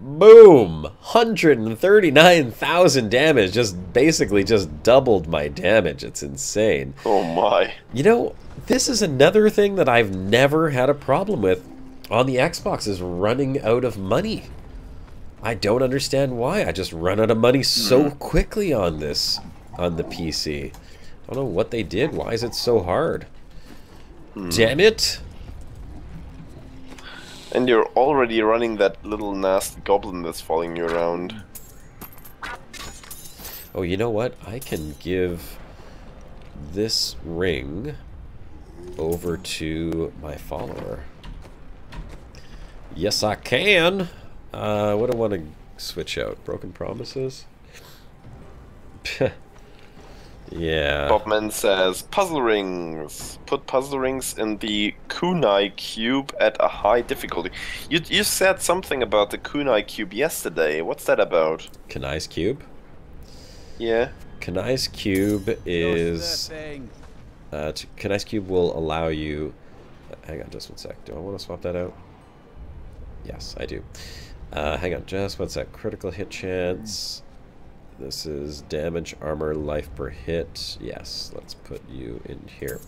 Boom! 139,000 damage, basically just doubled my damage. It's insane. Oh my. You know, this is another thing that I've never had a problem with on the Xbox, is running out of money. I don't understand why. I just run out of money so quickly on the PC. I don't know what they did. Why is it so hard? Damn it! And you're already running that little nasty goblin that's following you around. Oh, you know what? I can give this ring over to my follower. Yes, I can! What do I want to switch out? Broken Promises? Yeah. Bobman says, puzzle rings. Put puzzle rings in the kunai cube at a high difficulty. You said something about the kunai cube yesterday. What's that about? Kanai's Cube? Yeah. Kanai's Cube is... Kanai's Cube will allow you... hang on just one sec. Do I want to swap that out? Yes, I do. Hang on just one sec. Critical hit chance... This is damage, armor, life per hit. Yes, let's put you in here.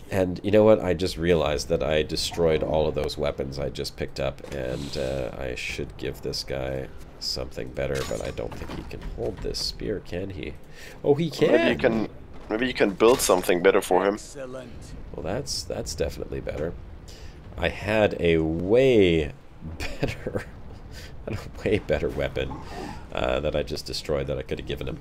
And you know what? I just realized that I destroyed all of those weapons I just picked up, and I should give this guy something better, but I don't think he can hold this spear, can he? Oh, he can! Maybe you can build something better for him. Well, that's definitely better. I had a way better weapon that I just destroyed that I could have given him.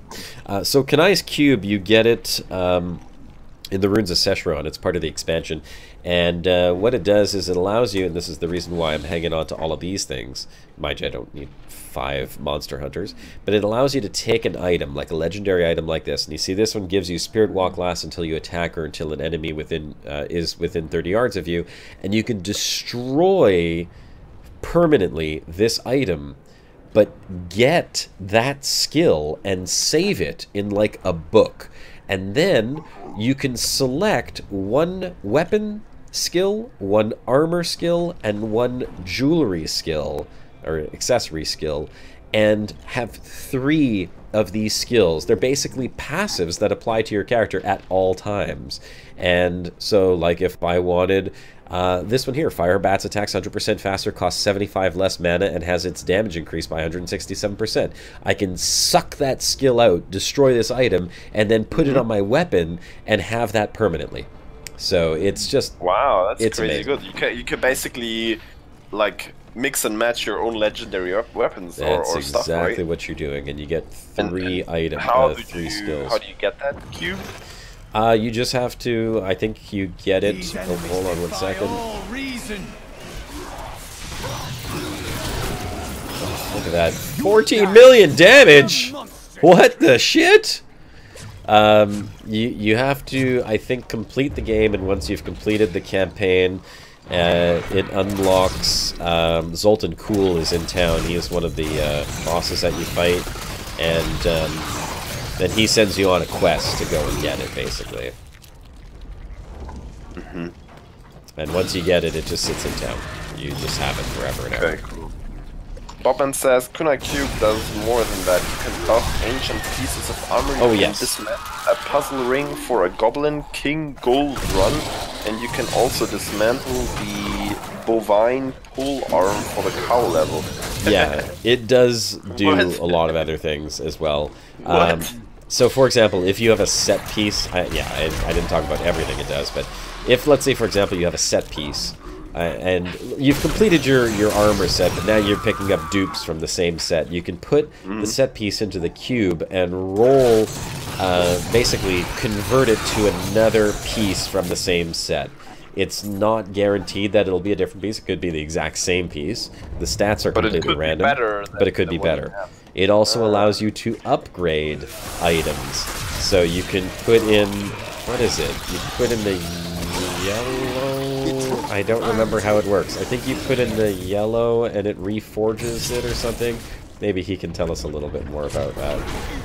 So Kanai's Cube, you get it in the Runes of Secheron. It's part of the expansion. And what it does is it allows you, and this is the reason why I'm hanging on to all of these things. Mind you, I don't need 5 monster hunters. But it allows you to take an item, like a legendary item like this. And you see this one gives you Spirit Walk lasts until you attack or until an enemy is within 30 yards of you. And you can destroy permanently this item, but get that skill and save it in like a book, and then you can select 1 weapon skill, 1 armor skill, and 1 jewelry skill or accessory skill, and have 3 of these skills. They're basically passives that apply to your character at all times. And so like if I wanted this one here, Fire Bats attacks 100% faster, costs 75 less mana, and has its damage increased by 167%. I can suck that skill out, destroy this item, and then put it on my weapon and have that permanently. So it's just... Wow, that's crazy amazing. Good. You can basically, like, mix and match your own legendary weapons or stuff, right? That's exactly what you're doing, and you get 3 items, 3 skills. How do you get that cube? You just have to, I think you get it, oh, hold on 1 second. Oh, look at that, 14 million damage! What the shit? You have to, I think, complete the game, and once you've completed the campaign, it unlocks, Zoltan Kuhl is in town. He is one of the bosses that you fight, and then he sends you on a quest to go and get it, basically. And once you get it, it just sits in town. You just have it forever and ever. Okay, cool. Bobman says, Kunai Cube does more than that. You can buff ancient pieces of armor. Oh, you yes. can dismantle a puzzle ring for a Goblin King Gold run, and you can also dismantle the bovine pole arm for the cow level. Yeah, it does do What? a lot of other things as well. What? So, for example, if you have a set piece, I didn't talk about everything it does, but if, let's say, for example, you have a set piece, and you've completed your armor set, but now you're picking up dupes from the same set, you can put the set piece into the cube and roll, basically convert it to another piece from the same set. It's not guaranteed that it'll be a different piece. It could be the exact same piece. The stats are completely random, but it could be better. It also allows you to upgrade items. So you can put in, what is it? You put in the yellow, I don't remember how it works. I think you put in the yellow and it reforges it or something. Maybe he can tell us a little bit more about that.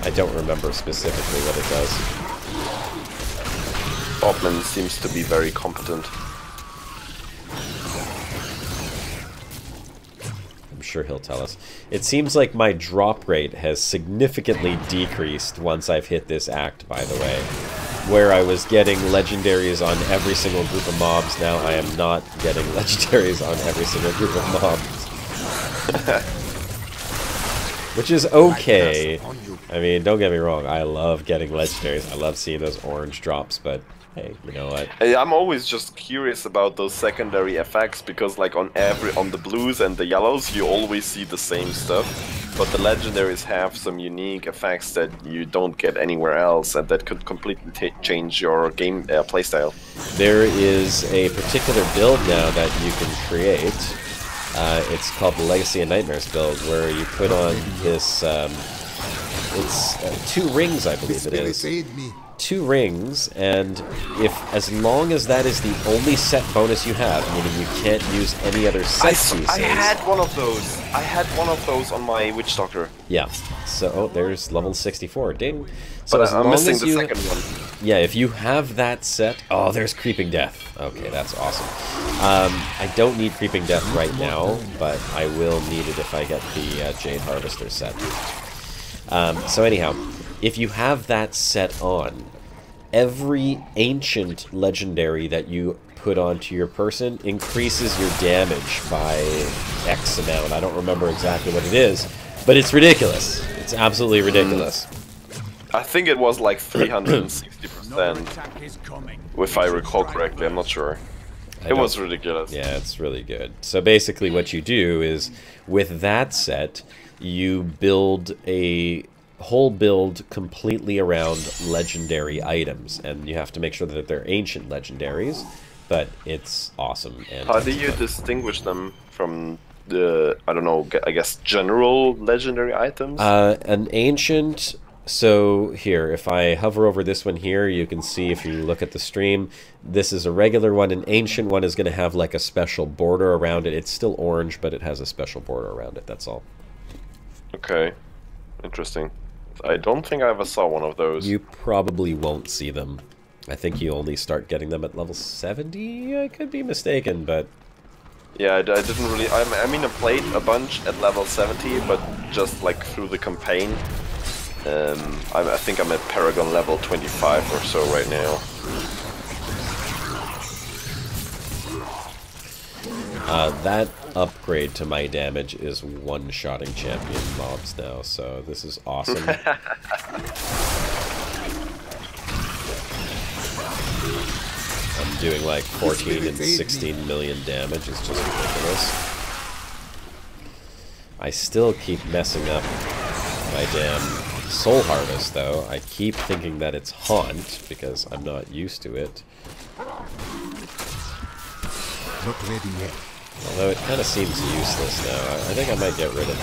I don't remember specifically what it does. Bobman seems to be very competent. I'm sure he'll tell us. It seems like my drop rate has significantly decreased once I've hit this act, by the way. Where I was getting legendaries on every single group of mobs, now I am not getting legendaries on every single group of mobs. Which is okay. I mean, don't get me wrong, I love getting legendaries. I love seeing those orange drops, but hey, you know what? I'm always just curious about those secondary effects because, like, on the blues and the yellows, you always see the same stuff. But the legendaries have some unique effects that you don't get anywhere else, and that could completely change your game playstyle. There is a particular build now that you can create. It's called the Legacy of Nightmares build, where you put on this. It's 2 rings, I believe it is. 2 rings, and as long as that is the only set bonus you have, meaning you can't use any other set pieces. I had one of those. I had one of those on my Witch Doctor. Yeah. So there's level 64. Ding. So but as I'm long missing as the second one. Yeah, if you have that set. Oh, there's Creeping Death. Okay, that's awesome. I don't need Creeping Death right now, but I will need it if I get the Jade Harvester set. So anyhow, if you have that set on, every ancient legendary that you put onto your person increases your damage by X amount. I don't remember exactly what it is, but it's ridiculous. It's absolutely ridiculous. I think it was like 360%, if I recall correctly. I'm not sure. It was ridiculous. Yeah, it's really good. So basically what you do is, with that set, you build a whole build completely around legendary items, and you have to make sure that they're ancient legendaries, but it's awesome. And how do you distinguish them from the, I don't know, I guess general legendary items? An ancient, so here, if I hover over this one here, you can see, if you look at the stream, this is a regular one. An ancient one is going to have like a special border around it. It's still orange, but it has a special border around it, that's all. Okay, interesting. I don't think I ever saw one of those. You probably won't see them. I think you only start getting them at level 70? I could be mistaken, but... Yeah, I didn't really... I mean, I played a bunch at level 70, but just, like, through the campaign. I think I'm at Paragon level 25 or so right now. That upgrade to my damage is one-shotting champion mobs now, so this is awesome. I'm doing like 14 and 16 million damage, it's just ridiculous. I still keep messing up my damn Soul Harvest, though. I keep thinking that it's Haunt, because I'm not used to it. Not ready yet. Although it kind of seems useless now. I think I might get rid of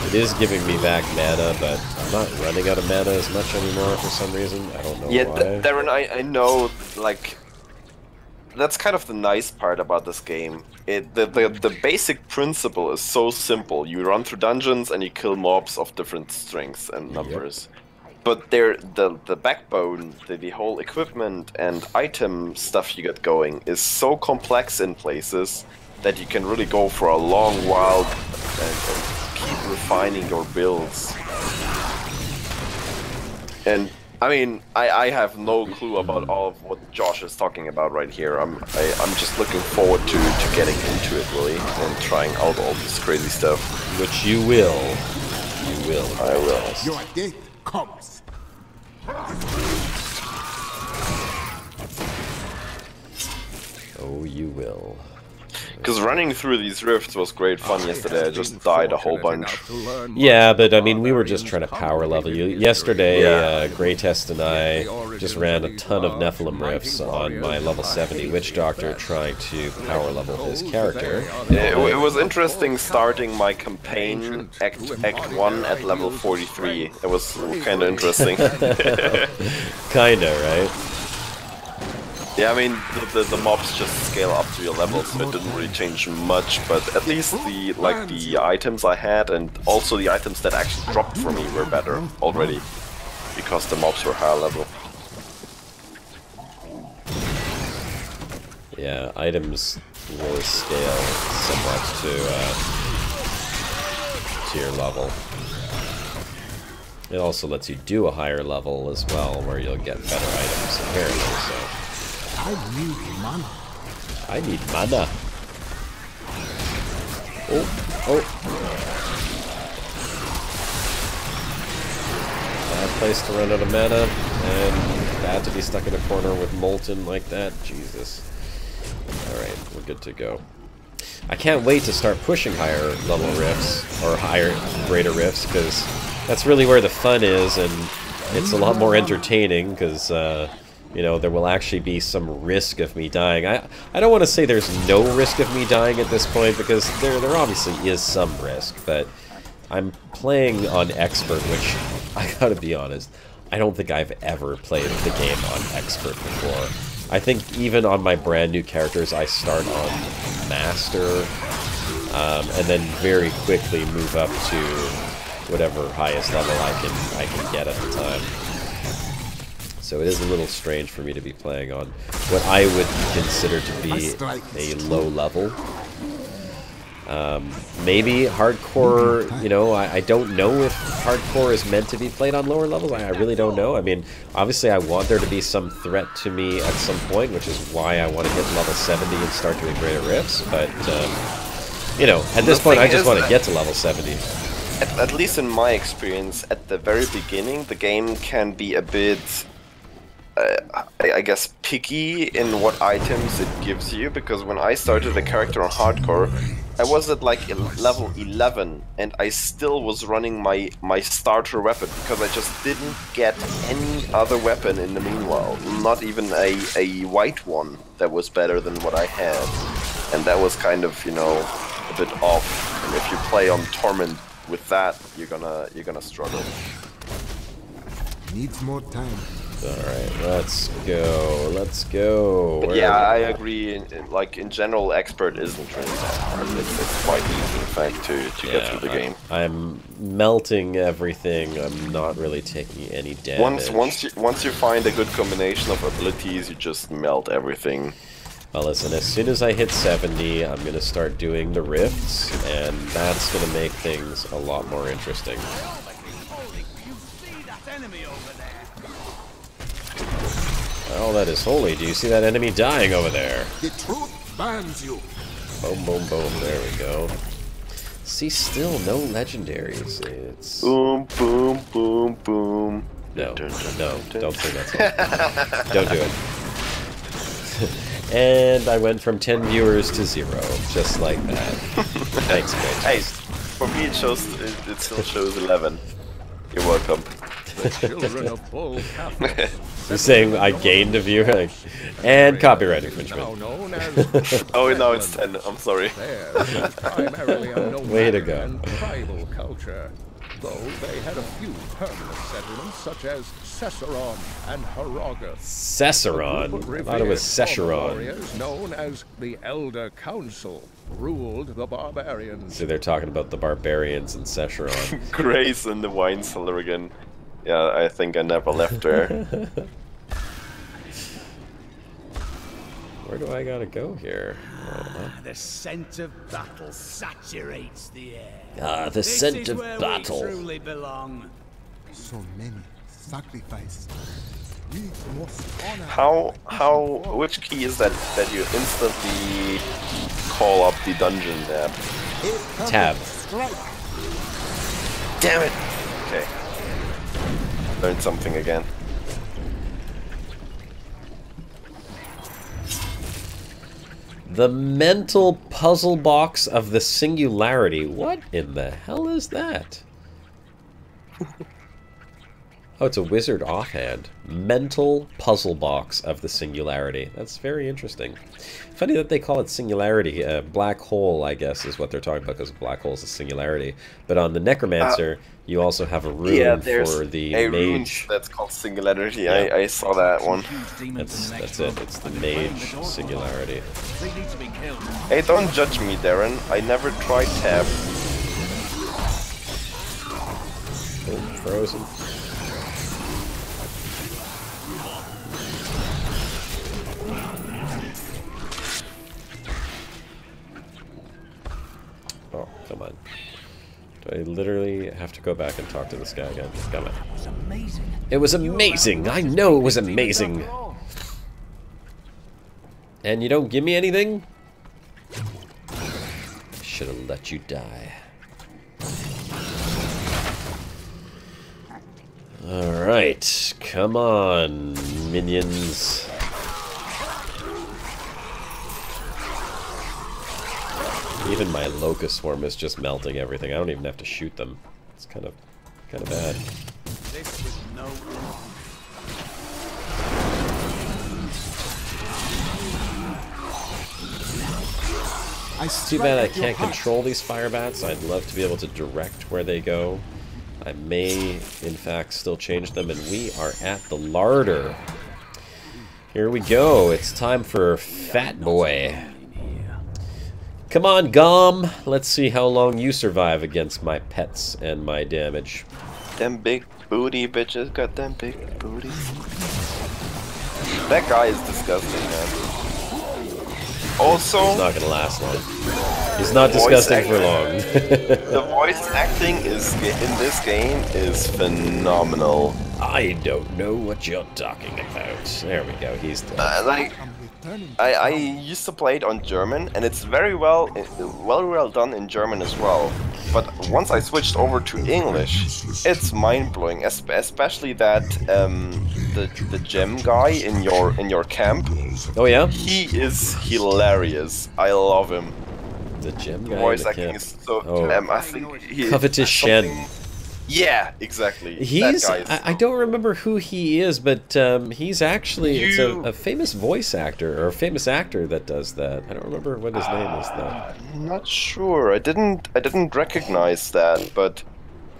it. It is giving me back mana, but I'm not running out of mana as much anymore for some reason. I don't know why. Yeah, Darren, I know, like, that's kind of the nice part about this game. The basic principle is so simple. You run through dungeons and you kill mobs of different strengths and numbers. Yep. But the backbone, the whole equipment and item stuff you get going is so complex in places that you can really go for a long while and keep refining your builds. And I mean, I have no clue about all of what Josh is talking about right here. I'm just looking forward to getting into it really and trying out all this crazy stuff. Which you will. You will. I will. Your death comes. Oh, you will. Because running through these rifts was great fun yesterday. I just died a whole bunch. Yeah, but I mean, we were just trying to power level you. Yesterday, Greytest and I just ran a ton of Nephilim rifts on my level 70 Witch Doctor trying to power level his character. It was interesting starting my campaign Act 1 at level 43. It was kind of interesting. Kinda, right? Yeah, I mean, the mobs just scale up to your level, so it didn't really change much, but at least the items I had, and also the items that actually dropped for me were better already, because the mobs were higher level. Yeah, items really scale somewhat to your level. It also lets you do a higher level as well, where you'll get better items, apparently, so... I need mana. I need mana. Oh. Bad place to run out of mana, and bad to be stuck in a corner with Molten like that. Jesus. Alright, we're good to go. I can't wait to start pushing higher level rifts, or greater rifts, because that's really where the fun is, and it's a lot more entertaining, because, you know, there will actually be some risk of me dying. I don't want to say there's no risk of me dying at this point, because there obviously is some risk, but I'm playing on Expert, which, I gotta be honest, I don't think I've ever played the game on Expert before. I think even on my brand new characters, I start on Master, and then very quickly move up to whatever highest level I can get at the time. So it is a little strange for me to be playing on what I would consider to be a low level. Maybe hardcore, you know, I don't know if hardcore is meant to be played on lower levels. I really don't know. I mean, obviously I want there to be some threat to me at some point, which is why I want to hit level 70 and start doing greater rifts. But, you know, at this point I just want to get to level 70. At least in my experience, at the very beginning, the game can be a bit... I guess picky in what items it gives you, because when I started the character on hardcore, I was at like level 11 and I still was running my starter weapon because I just didn't get any other weapon in the meanwhile, not even a white one that was better than what I had, and that was kind of, you know, a bit off. And if you play on Torment with that, you're gonna struggle. Needs more time. Alright, let's go. But yeah, I agree. Like in general, Expert isn't really that hard. It's quite easy, in fact, to get through the game. I'm melting everything. I'm not really taking any damage. Once you find a good combination of abilities, you just melt everything. Well, listen, as soon as I hit 70, I'm gonna start doing the rifts, and that's gonna make things a lot more interesting. Oh, that is holy. Do you see that enemy dying over there? The truth burns you. Boom, boom, boom. There we go. See, still no legendaries. It's... Boom, boom, boom, boom. No, don't sing that song. Don't do it. And I went from 10 viewers to 0, just like that. Thanks, man. Hey, for me it still shows 11. You're welcome. The children of Bull Catholic. You're saying I gained a viewer? And copyright infringement. Oh, no, it's 10. I'm sorry. Way to go. Tribal culture, though they had a few permanent settlements such as Cesseron and Haraga. Cesseron? I thought it was Secheron. Warriors known as the Elder Council ruled the barbarians. So they're talking about the barbarians in Secheron. Grace in the wine cellar again. Yeah, I think I never left there. Where do I gotta go here? The scent of battle saturates the air. Ah, the scent of battle. We truly belong. So many sacrifice. We must honor which key is that you instantly call up the dungeon there? Tab. Damn it! Okay. Learned something again. The mental puzzle box of the singularity. What in the hell is that? Oh, it's a wizard offhand. Mental puzzle box of the singularity. That's very interesting. Funny that they call it singularity. Black hole, I guess, is what they're talking about, because black hole is a singularity. But on the necromancer, you also have a rune for the a mage. Rune that's called singularity. Yeah. I saw that one. That's it. It's the mage singularity. Hey, don't judge me, Darren. I never tried tab. Oh, frozen. Oh, come on. Do I literally have to go back and talk to this guy again? Come on. It was amazing! I know it was amazing! And you don't give me anything? I should have let you die. Alright, come on, minions. Even my locust swarm is just melting everything. I don't even have to shoot them. It's kind of bad. It's too bad I can't control these fire bats. I'd love to be able to direct where they go. I may, in fact, still change them, and we are at the larder. Here we go. It's time for Fat Boy. Come on, Gom. Let's see how long you survive against my pets and my damage. Them big booty bitches got them big booties. That guy is disgusting, man. Also, he's not gonna last long. He's not disgusting for long. The voice acting is in this game is phenomenal. I don't know what you're talking about. There we go. He's dead. Like, I used to play it on German, and it's very well done in German as well. But once I switched over to English, it's mind blowing. Especially that the gem guy in your camp. Oh yeah. He is hilarious. I love him. The gem guy. The voice acting is so. I think he. Covetous Shen. Yeah, exactly. He's. I don't remember who he is, but he's actually it's a famous voice actor or a famous actor that does that. I don't remember what his name is though. I'm not sure. I didn't recognize that, but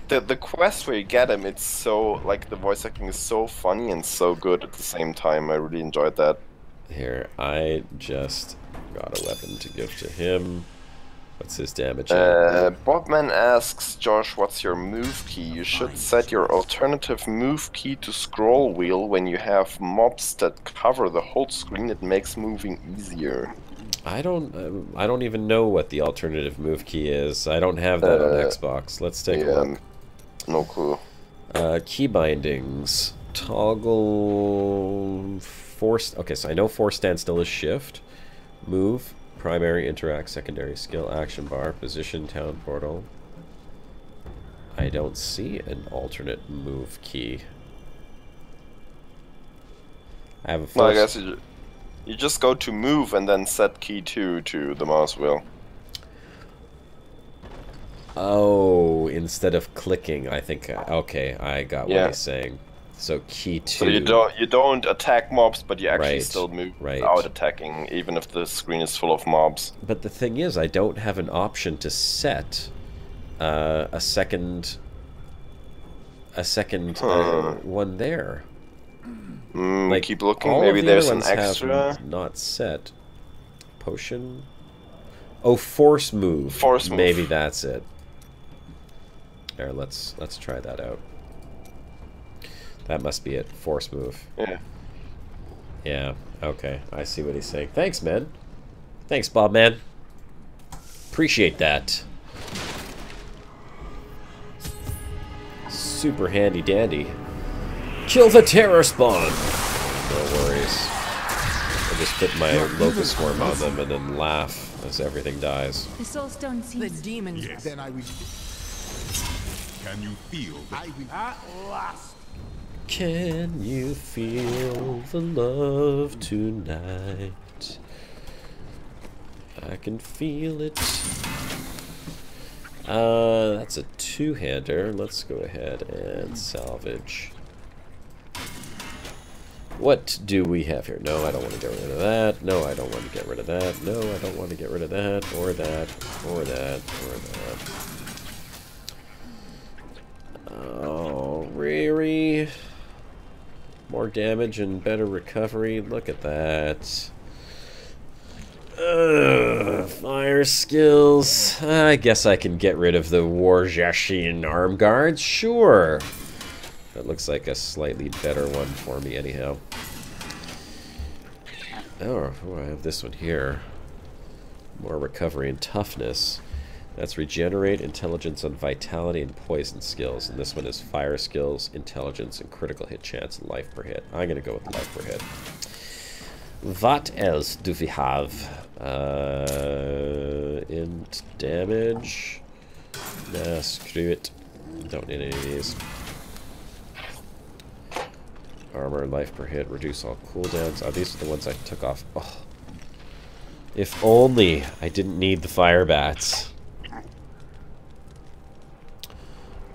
the quest where you get him, it's so like the voice acting is so funny and so good at the same time. I really enjoyed that. Here, I just got a weapon to give to him. What's his damage? Bobman asks Josh, what's your move key? You should set your alternative move key to scroll wheel when you have mobs that cover the whole screen. It makes moving easier. I don't even know what the alternative move key is. I don't have that on Xbox. Let's take a look. No clue. Key bindings. Toggle force. Okay, so I know force standstill is shift. Move. Primary, interact, secondary, skill, action bar, position, town portal. I don't see an alternate move key. I have a well, I guess you just go to move and then set key 2 to the mouse wheel. Oh, instead of clicking, I think. Okay, I got what he's saying. So key 2. So you don't attack mobs, but you actually still move without attacking, even if the screen is full of mobs. But the thing is, I don't have an option to set a second one there. Like, keep looking. Maybe there's an extra. Not set. Potion. Oh, force move. Force move. Maybe that's it. There, let's try that out. That must be it. Force move. Yeah. Yeah. Okay. I see what he's saying. Thanks, man. Thanks, Bob, man. Appreciate that. Super handy dandy. Kill the terror spawn! No worries. I just put my locust swarm on them and then laugh as everything dies. The soul stone seems... The demons. Yes. Then I will... Can you feel the... I will... At last! Can you feel the love tonight? I can feel it. That's a two-hander. Let's go ahead and salvage. What do we have here? No, I don't want to get rid of that. No, I don't want to get rid of that. No, I don't want to get rid of that, or that, or that, or that. Oh, really? More damage and better recovery. Look at that. Fire skills. I guess I can get rid of the Warjashin arm guards. Sure. That looks like a slightly better one for me anyhow. Oh, I have this one here. More recovery and toughness. That's regenerate, intelligence, and vitality and poison skills. And this one is fire skills, intelligence, and critical hit chance, and life per hit. I'm going to go with life per hit. What else do we have? Int damage. Nah, screw it. Don't need any of these. Armor, life per hit, reduce all cooldowns. Oh, these are the ones I took off. Oh. If only I didn't need the fire bats.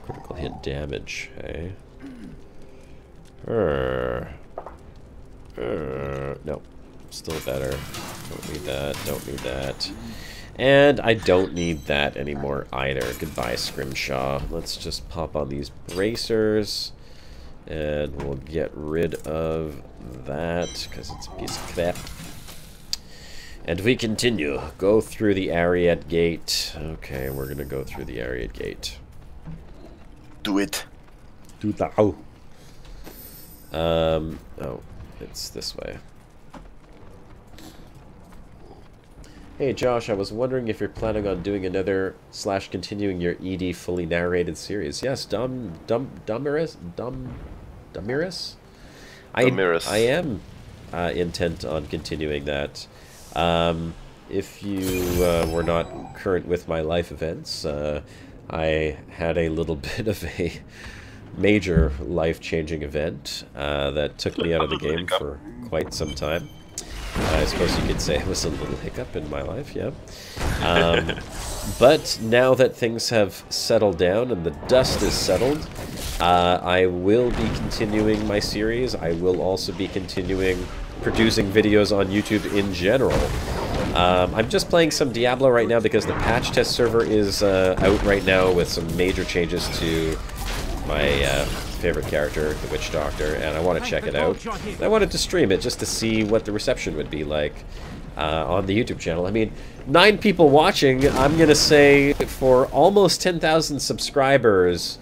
Critical hit damage, hey? No. Still better. Don't need that, don't need that. And I don't need that anymore either. Goodbye, Scrimshaw. Let's just pop on these bracers. And we'll get rid of that, because it's a piece of crap. And we continue. Go through the Ariat Gate. Okay, we're going to go through the Ariat Gate. Do it. Do that. Oh, it's this way. Hey Josh, I was wondering if you're planning on doing another / continuing your ED fully narrated series. Yes, Damiris? I am intent on continuing that. If you were not current with my life events, I had a little bit of a major life-changing event that took me out of the game for quite some time. I suppose you could say it was a little hiccup in my life, yeah. But now that things have settled down and the dust is settled, I will be continuing my series. I will also be continuing producing videos on YouTube in general. I'm just playing some Diablo right now because the patch test server is out right now with some major changes to my favorite character, the Witch Doctor, and I want to check it out. I wanted to stream it just to see what the reception would be like on the YouTube channel. I mean, 9 people watching. I'm going to say for almost 10,000 subscribers,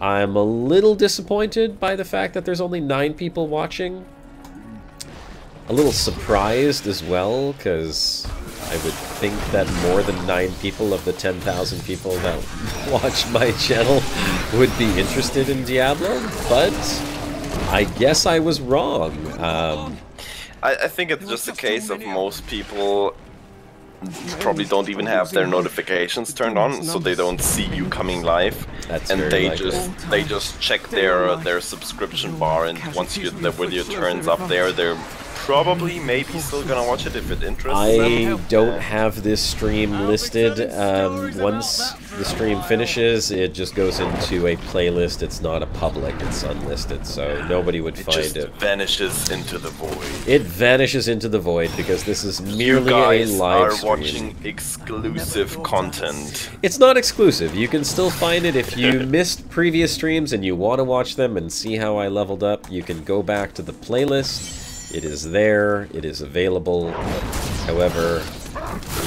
I'm a little disappointed by the fact that there's only 9 people watching. A little surprised as well, because I would think that more than 9 people of the 10,000 people that watch my channel would be interested in Diablo, but I guess I was wrong. I think it's just a case of most people probably don't even have their notifications turned on, so they don't see you coming live. That's and very they just check their subscription bar, and once the video turns up there, they're probably maybe still gonna watch it if it interests them. I don't have this stream listed. Once the stream finishes, it just goes into a playlist. It's not a public, it's unlisted, so nobody would find it. It just vanishes into the void. It vanishes into the void because this is merely a live stream. You guys are watching exclusive content. It's not exclusive. You can still find it if you missed previous streams and you want to watch them and see how I leveled up. You can go back to the playlist. It is there, it is available, however,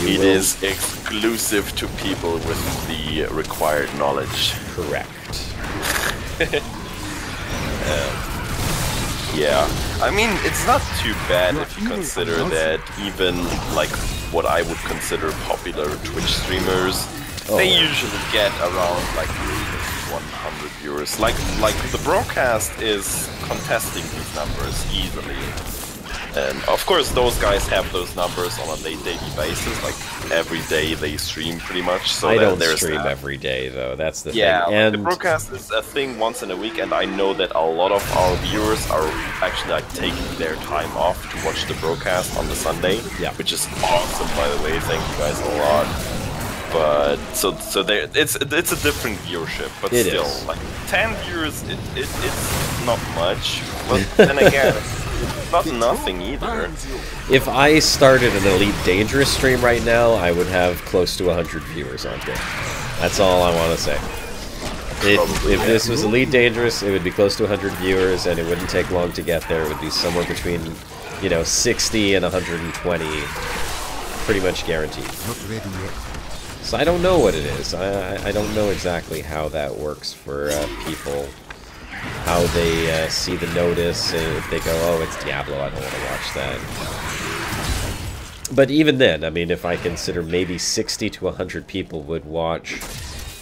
it is exclusive to people with the required knowledge. Correct. Yeah, I mean, it's not too bad if you consider that even, like, what I would consider popular Twitch streamers, they usually get around, like, 100 viewers. Like the broadcast is contesting these numbers easily. And of course those guys have those numbers on a daily basis, like every day they stream pretty much. So I don't stream every day though, that's the thing. And the broadcast is a thing once in a week, and I know that a lot of our viewers are actually like taking their time off to watch the broadcast on the Sunday, which is awesome, by the way. Thank you guys a lot. But so there, it's a different viewership, but it still, is. like 10 viewers, it's not much. But then again, it's not nothing either. If I started an Elite Dangerous stream right now, I would have close to 100 viewers on game. That's all I want to say. If this was Elite Dangerous, it would be close to 100 viewers, and it wouldn't take long to get there. It would be somewhere between, 60 and 120, pretty much guaranteed. Not ready yet. So I don't know what it is. I don't know exactly how that works for people. How they see the notice, if they go, oh, it's Diablo, I don't want to watch that. But even then, I mean, if I consider maybe 60 to 100 people would watch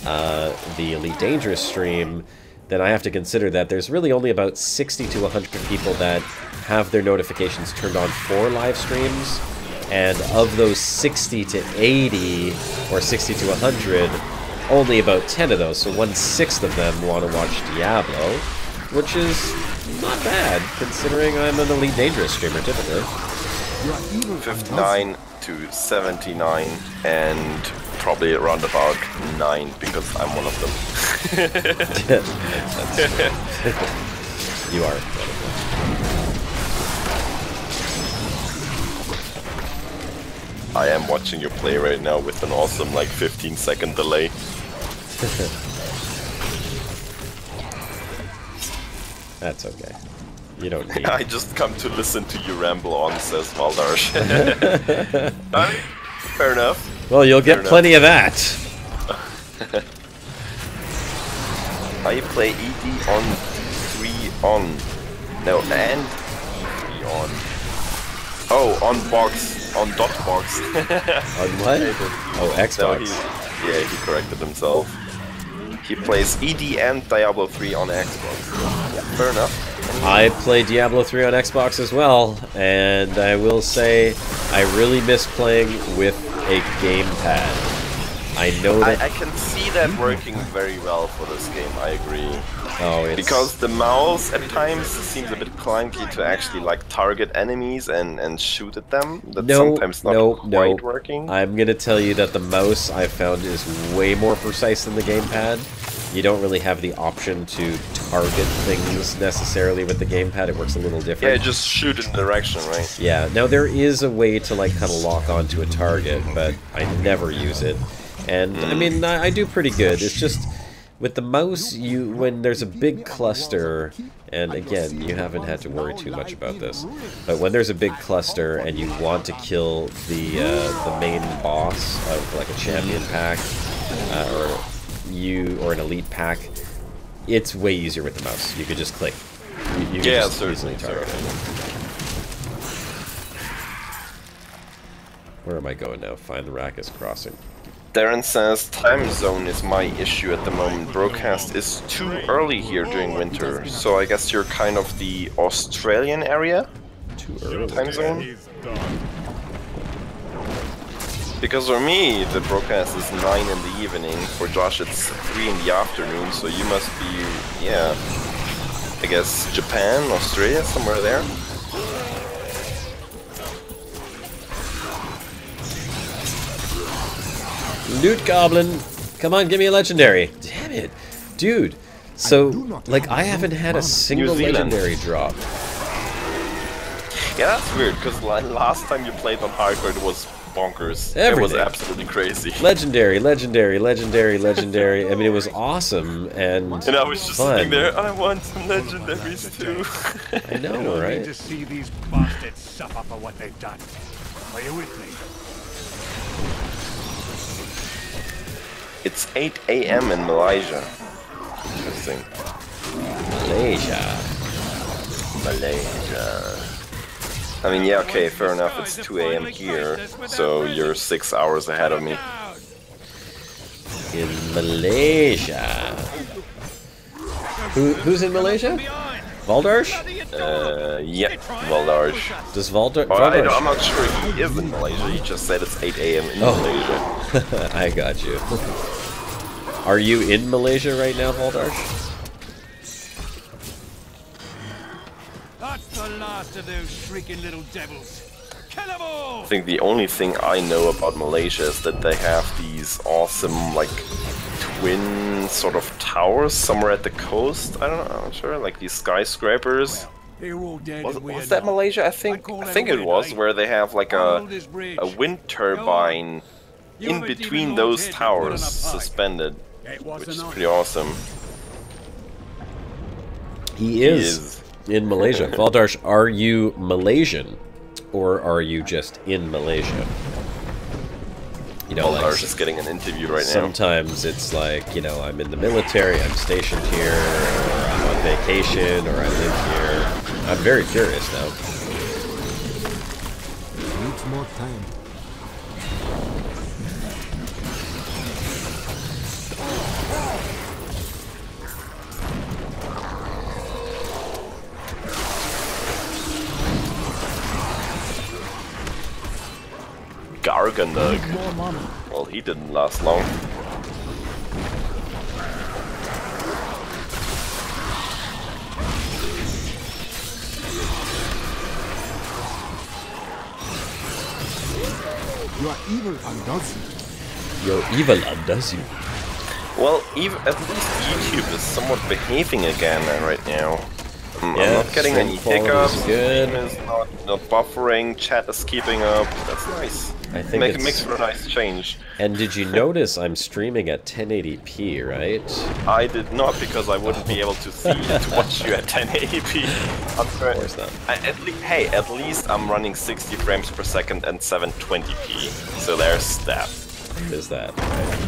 the Elite Dangerous stream, then I have to consider that there's really only about 60 to 100 people that have their notifications turned on for live streams. And of those 60 to 80, or 60 to 100, only about 10 of those, so 1/6 of them want to watch Diablo, which is not bad, considering I'm an Elite Dangerous streamer, typically. 59 to 79, and probably around about 9, because I'm one of them. You are. I am watching you play right now with an awesome, like, 15-second delay. That's okay. You don't need... I just come to listen to you ramble on, says Valdarsh. Fair enough. Well, you'll get plenty of that. I play ED on 3 on. No, and 3 on. Oh, on box. On dot box. On what? Oh, Xbox. No, he corrected himself. He plays ED and Diablo 3 on Xbox. Yeah, fair enough. I play Diablo 3 on Xbox as well, and I will say I really miss playing with a gamepad. I know that... I can see that working very well for this game, I agree. Oh, it's... Because the mouse at times seems a bit clunky to actually like target enemies and shoot at them. That's sometimes not quite working. I'm gonna tell you that the mouse I found is way more precise than the gamepad. You don't really have the option to target things necessarily with the gamepad. It works a little different. Yeah, just shoot in the direction, right? Yeah. Now there is a way to like kind of lock onto a target, but I never use it. And I mean, I do pretty good. It's just with the mouse, when there's a big cluster, and again, you haven't had to worry too much about this, but when there's a big cluster and you want to kill the main boss of like a champion pack, or an elite pack, it's way easier with the mouse. You could just click. You can just easily target it. Where am I going now? Find the Rackus Crossing. Darren says, time zone is my issue at the moment. Broadcast is too early here during winter, so I guess you're kind of the Australian area? Too early. Time zone? Because for me, the broadcast is 9 in the evening. For Josh, it's 3 in the afternoon, so you must be, yeah, I guess Japan, Australia, somewhere there? Loot Goblin! Come on, give me a legendary! Damn it! Dude! So, like, I haven't had a single legendary drop. Yeah, that's weird, because last time you played on hardcore, it was bonkers. Everything. It was absolutely crazy. Legendary, legendary, legendary, legendary. I mean, it was awesome and I was just sitting there, I want some legendaries too. I know, right? To see these bastards suffer for what they've done. Are you with me? It's 8 AM in Malaysia. Interesting. Malaysia. I mean, yeah, okay, fair enough, it's 2 AM here, so you're 6 hours ahead of me. In Malaysia. Who's in Malaysia? Valdarsh? Yeah, Valdarsh. Does Valdarsh? I'm not sure if he is in Malaysia. He just said it's 8 AM in Malaysia. I got you. Are you in Malaysia right now, Valdarsh? That's the last of those shrieking little devils. Kill them all! I think the only thing I know about Malaysia is that they have these awesome, like, twin sort of towers somewhere at the coast. I don't know, I'm not sure, like these skyscrapers. They're all dead. Was that Malaysia? I think it was, where they have like a wind turbine in between those towers suspended, which is pretty awesome. He is in Malaysia. Valdarsh, are you Malaysian? Or are you just in Malaysia? You know, Valdarsh is getting an interview right now. Sometimes it's like, you know, I'm in the military, I'm stationed here, or I'm on vacation, or I live here. I'm very curious now. Needs more time. Garganug. Well, he didn't last long. You are evil undoes you. You're evil undoes you. Well, at least YouTube is somewhat behaving again right now. I'm not getting any hiccups. Good. Game is not buffering. Chat is keeping up. That's nice. I think it makes for a nice change. And did you notice I'm streaming at 1080p, right? I did not, because I wouldn't be able to see to watch you at 1080p. Of course not. At least I'm running 60 frames per second and 720p. So there's that. Is that right?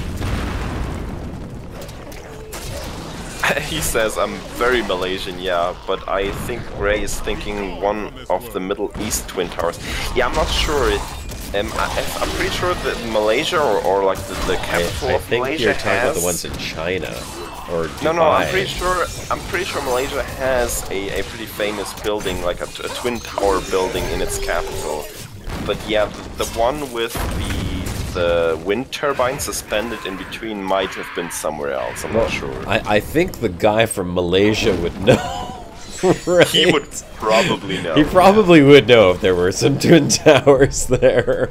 He says I'm very Malaysian, yeah, but I think Ray is thinking one of the Middle East Twin Towers. Yeah, I'm not sure. I'm pretty sure that Malaysia or like the capital of Malaysia I think you're talking about the has... ones in China or Dubai. No, I'm pretty sure Malaysia has a pretty famous building, like a twin tower building in its capital. But yeah, the one with the wind turbine suspended in between might have been somewhere else. I'm not sure. I think the guy from Malaysia would know. Right? He would probably know. He probably would know if there were some twin towers there.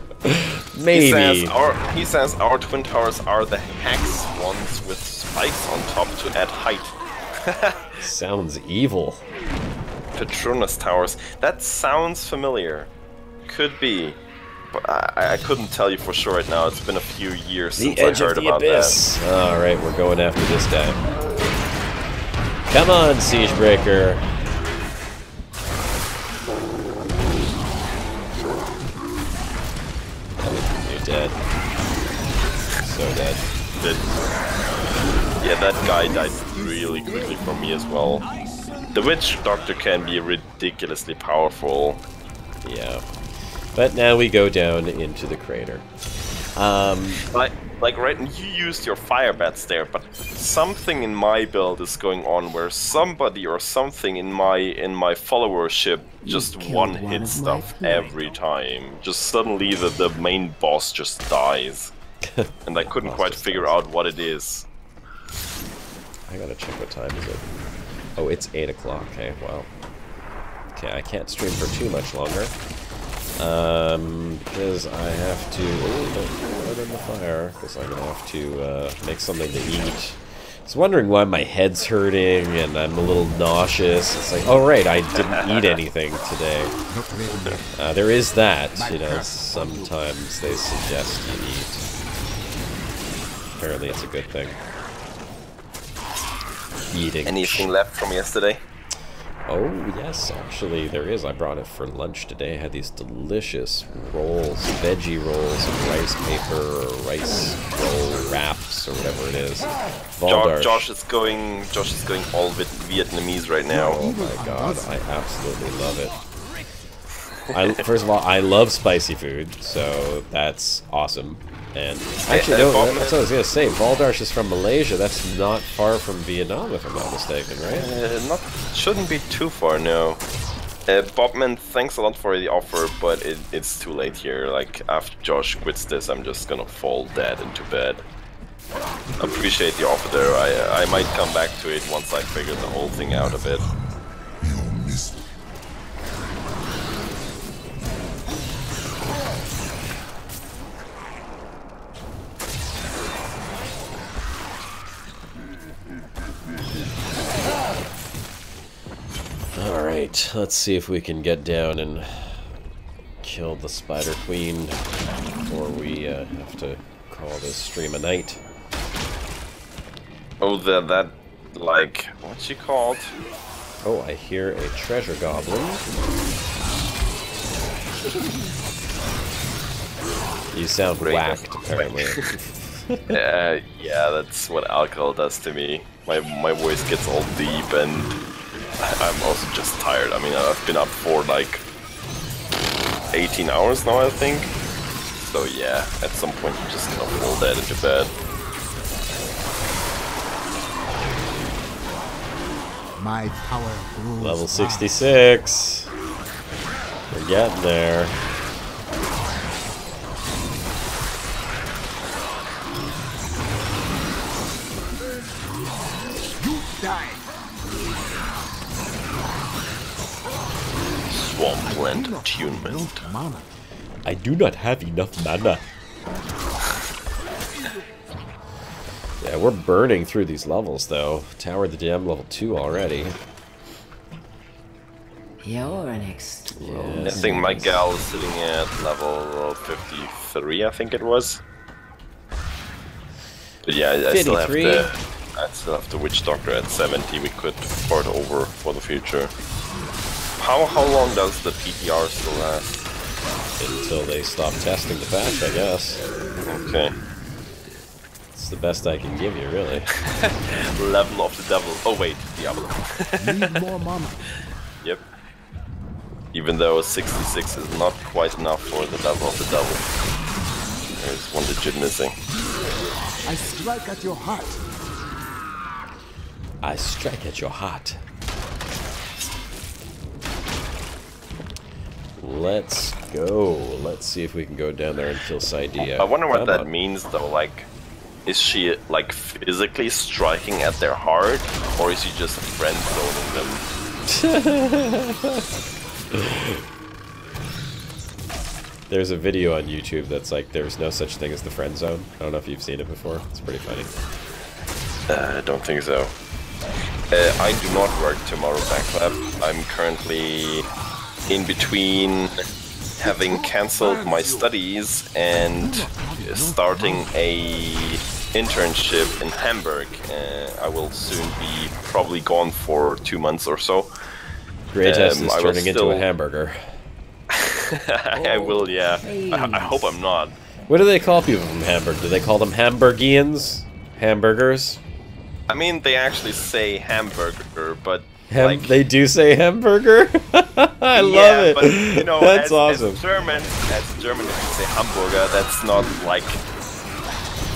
Maybe. He says our twin towers are the hex ones with spikes on top to add height. Sounds evil. Petronas towers. That sounds familiar. Could be. But I couldn't tell you for sure right now. It's been a few years since I heard about that. Alright, we're going after this guy. Come on, Siegebreaker. You're dead. So dead. Yeah, that guy died really quickly for me as well. The Witch Doctor can be ridiculously powerful. Yeah. But now we go down into the crater. Like right, you used your fire bats there, but something in my build is going on where somebody or something in my followership just one-hit stuff every time. Just suddenly the main boss just dies, and I couldn't quite figure out what it is. I gotta check what time is it. Oh, it's 8 o'clock. Okay, wow. Okay, I can't stream for too much longer. Because I have to... Oh, don't put it in the fire, because I'm gonna have to make something to eat. I was wondering why my head's hurting and I'm a little nauseous. It's like, oh right, I didn't eat anything today. There is that, you know, sometimes they suggest you eat. Apparently it's a good thing. Eating. Anything left from yesterday? Oh, yes, actually, there is. I brought it for lunch today. I had these delicious rolls, veggie rolls of rice paper or rice roll wraps or whatever it is. Josh is going all Vietnamese right now. Oh my god, I absolutely love it. First of all, I love spicy food, so that's awesome. And actually, no, that's what I was gonna say. Baldarsh is from Malaysia. That's not far from Vietnam, if I'm not mistaken, right? Shouldn't be too far, no. Bobman, thanks a lot for the offer, but it's too late here. Like, after Josh quits this, I'm just gonna fall dead into bed. Appreciate the offer there. I might come back to it once I figure the whole thing out a bit. Alright, let's see if we can get down and kill the Spider Queen before we have to call this stream a night. Oh, that, like, what's she called? Oh, I hear a treasure goblin. You sound whacked, apparently. Yeah, that's what alcohol does to me. My voice gets all deep, and I'm also just tired. I mean, I've been up for like 18 hours now, I think. So yeah, at some point you're just gonna fall dead into bed. My power grows. Level 66. We're getting there. Swampland attunement. I do not have enough mana. Yeah, we're burning through these levels, though. Tower of the Dam level 2 already. You're an extraordinary. I think my gal is sitting at level 53, I think it was. But yeah, I still have the Witch Doctor at 70. We could port over for the future. How long does the PTR still last? Until they stop testing the patch, I guess. Okay. It's the best I can give you, really. Level of the devil. Oh wait, Diablo. Need more mana. Yep. Even though 66 is not quite enough for the level of the devil. There's one digit missing. I strike at your heart. I strike at your heart. Let's go. Let's see if we can go down there and kill Sidea. I wonder what that means though, like, is she like physically striking at their heart, or is she just friend zoning them? There's a video on YouTube that's like, there's no such thing as the friend zone. I don't know if you've seen it before. It's pretty funny. I don't think so. I do not work tomorrow, Backlab. I'm currently in between having cancelled my studies and starting a internship in Hamburg. I will soon be probably gone for 2 months or so. Greatest is turning into a hamburger. I will, yeah. I hope I'm not. What do they call people from Hamburg? Do they call them Hamburgians? Hamburgers? I mean, they actually say hamburger, but like, they do say hamburger? I love it. But, you know, that's awesome. As German, if you say hamburger, that's not like...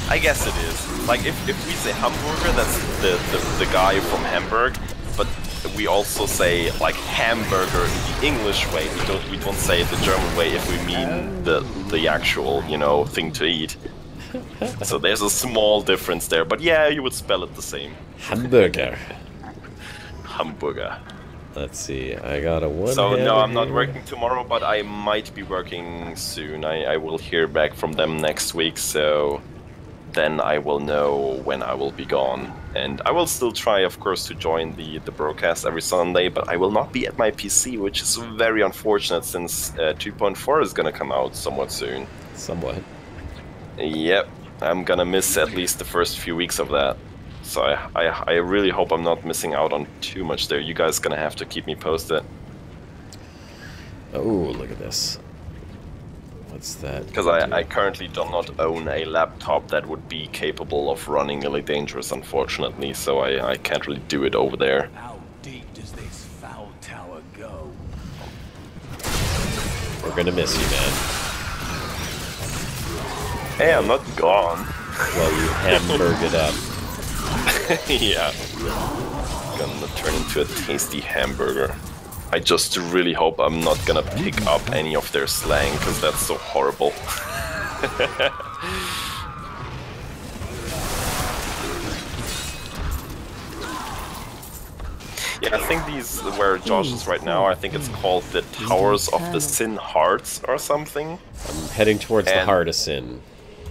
I guess it is. Like, if we say hamburger, that's the guy from Hamburg, but we also say, like, hamburger the English way. We don't say it the German way if we mean the actual, you know, thing to eat. So there's a small difference there, but yeah, you would spell it the same. Hamburger. Hamburger. Let's see, I got a one. So no, I'm not working tomorrow, but I might be working soon. I will hear back from them next week, so then I will know when I will be gone. And I will still try, of course, to join the broadcast every Sunday, but I will not be at my PC, which is very unfortunate since 2.4 is gonna come out somewhat soon. Somewhat. Yep, I'm gonna miss at least the first few weeks of that. So I really hope I'm not missing out on too much there. You guys gonna have to keep me posted. Oh, look at this. What's that? Because I currently do not own a laptop that would be capable of running Elite Dangerous, unfortunately, so I can't really do it over there. How deep does this foul tower go? We're gonna miss you, man. Hey, I'm not gone. Well, you hamburg it up. Yeah. Gonna turn into a tasty hamburger. I just really hope I'm not gonna pick up any of their slang, because that's so horrible. Yeah, I think these, where Josh is right now, I think it's called the Towers of the Sin Hearts or something. I'm heading towards the Heart of Sin.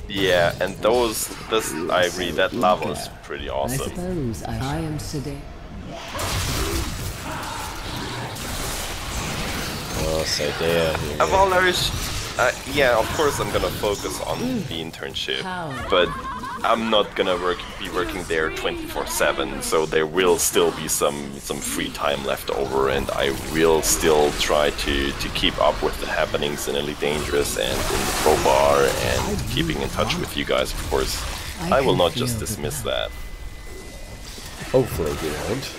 Yeah, and I agree, that level is pretty I awesome. suppose I am sedate. Oh, Saidea. Well, yeah, of course I'm gonna focus on the internship, but I'm not gonna be working there 24/7, so there will still be some free time left over, and I will still try to keep up with the happenings in Elite Dangerous and in the Pro Bar, and keeping in touch with you guys, of course. I will not just dismiss that. Hopefully you won't.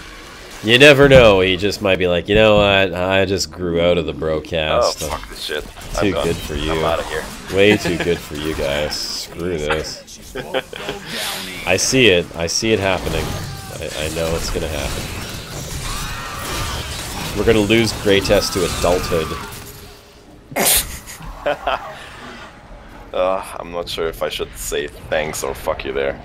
You never know, he just might be like, you know what, I just grew out of the broadcast. Oh, fuck this shit. Too good for you. I'm out of here. Way too good for you guys. Screw this. I see it happening. I know it's gonna happen. We're gonna lose Greytest to adulthood. I'm not sure if I should say thanks or fuck you there.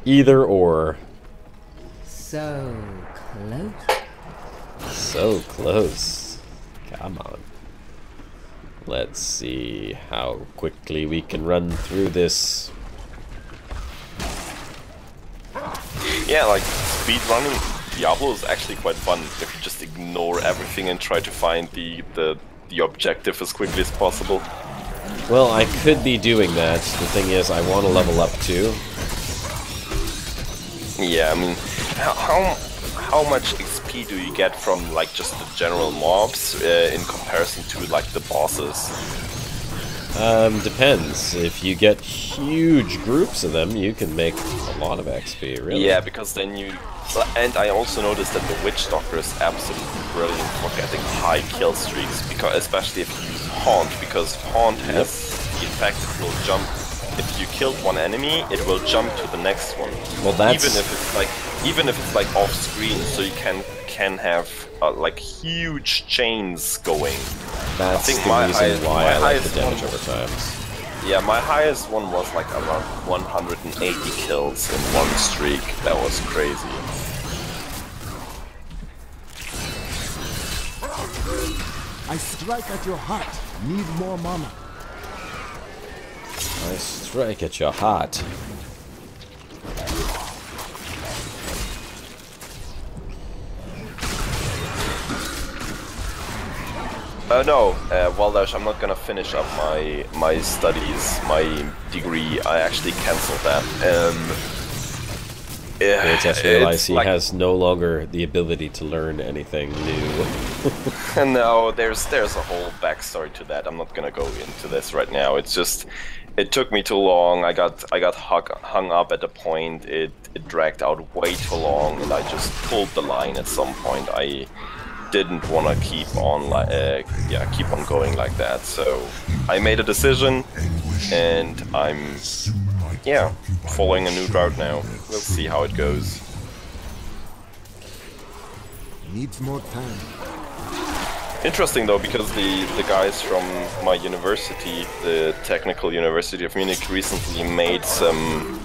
Either or. So close. So close. Come on. Let's see how quickly we can run through this. Yeah, like, speedrunning Diablo is actually quite fun if you just ignore everything and try to find the objective as quickly as possible. Well, I could be doing that. The thing is, I want to level up too. Yeah, I mean, how much XP do you get from, like, just the general mobs in comparison to, like, the bosses? Depends. If you get huge groups of them, you can make a lot of XP, really. Yeah, because then you... And I also noticed that the Witch Doctor is absolutely brilliant for getting high kill streaks, because especially if you use Haunt, because Haunt has the effect it will jump. If you killed one enemy, it will jump to the next one. Well, that's... Even if it's like off screen, so you can have like huge chains going. That's the reason why I like the damage over time. Yeah, my highest one was like around 180 kills in one streak. That was crazy. I strike at your heart. Need more mama. I strike at your heart. No, Waldash, I'm not gonna finish up my studies, my degree. I actually cancelled that. I just realized he has no longer the ability to learn anything new. No, there's a whole backstory to that. I'm not gonna go into this right now. It's just, it took me too long. I got hung up at a point. It dragged out way too long, and I just pulled the line at some point. I didn't want to keep on going like that. So I made a decision, and I'm following a new route now. We'll see how it goes. Needs more time. Interesting though, because the guys from my university, the Technical University of Munich, recently made some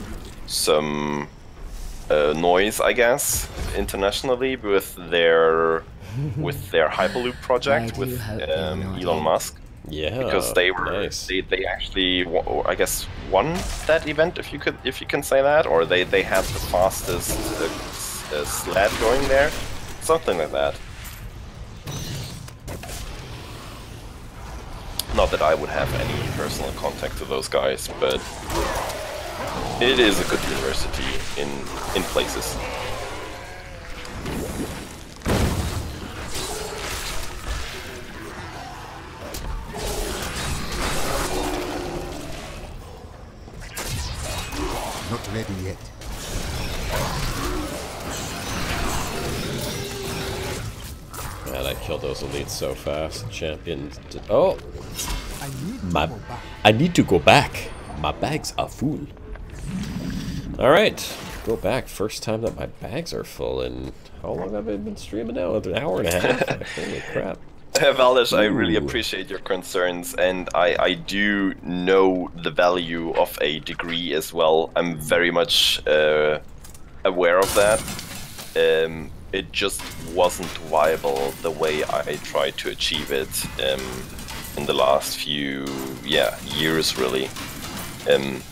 noise, I guess, internationally with their Hyperloop project with Elon Musk. Yeah, because they actually, I guess, won that event, if you can say that, or they had the fastest sled going there, something like that. Not that I would have any personal contact to those guys, but it is a good university in places. Not ready yet. Man, I killed those elites so fast. Champions. Oh! I need to My, go back. I need to go back. My bags are full. Alright. Go back. First time that my bags are full. And how long have I been streaming now? An hour and a half? Holy crap. Valdish, I really Ooh. appreciate your concerns, and I do know the value of a degree as well. I'm very much aware of that. It just wasn't viable the way I tried to achieve it in the last few years, really.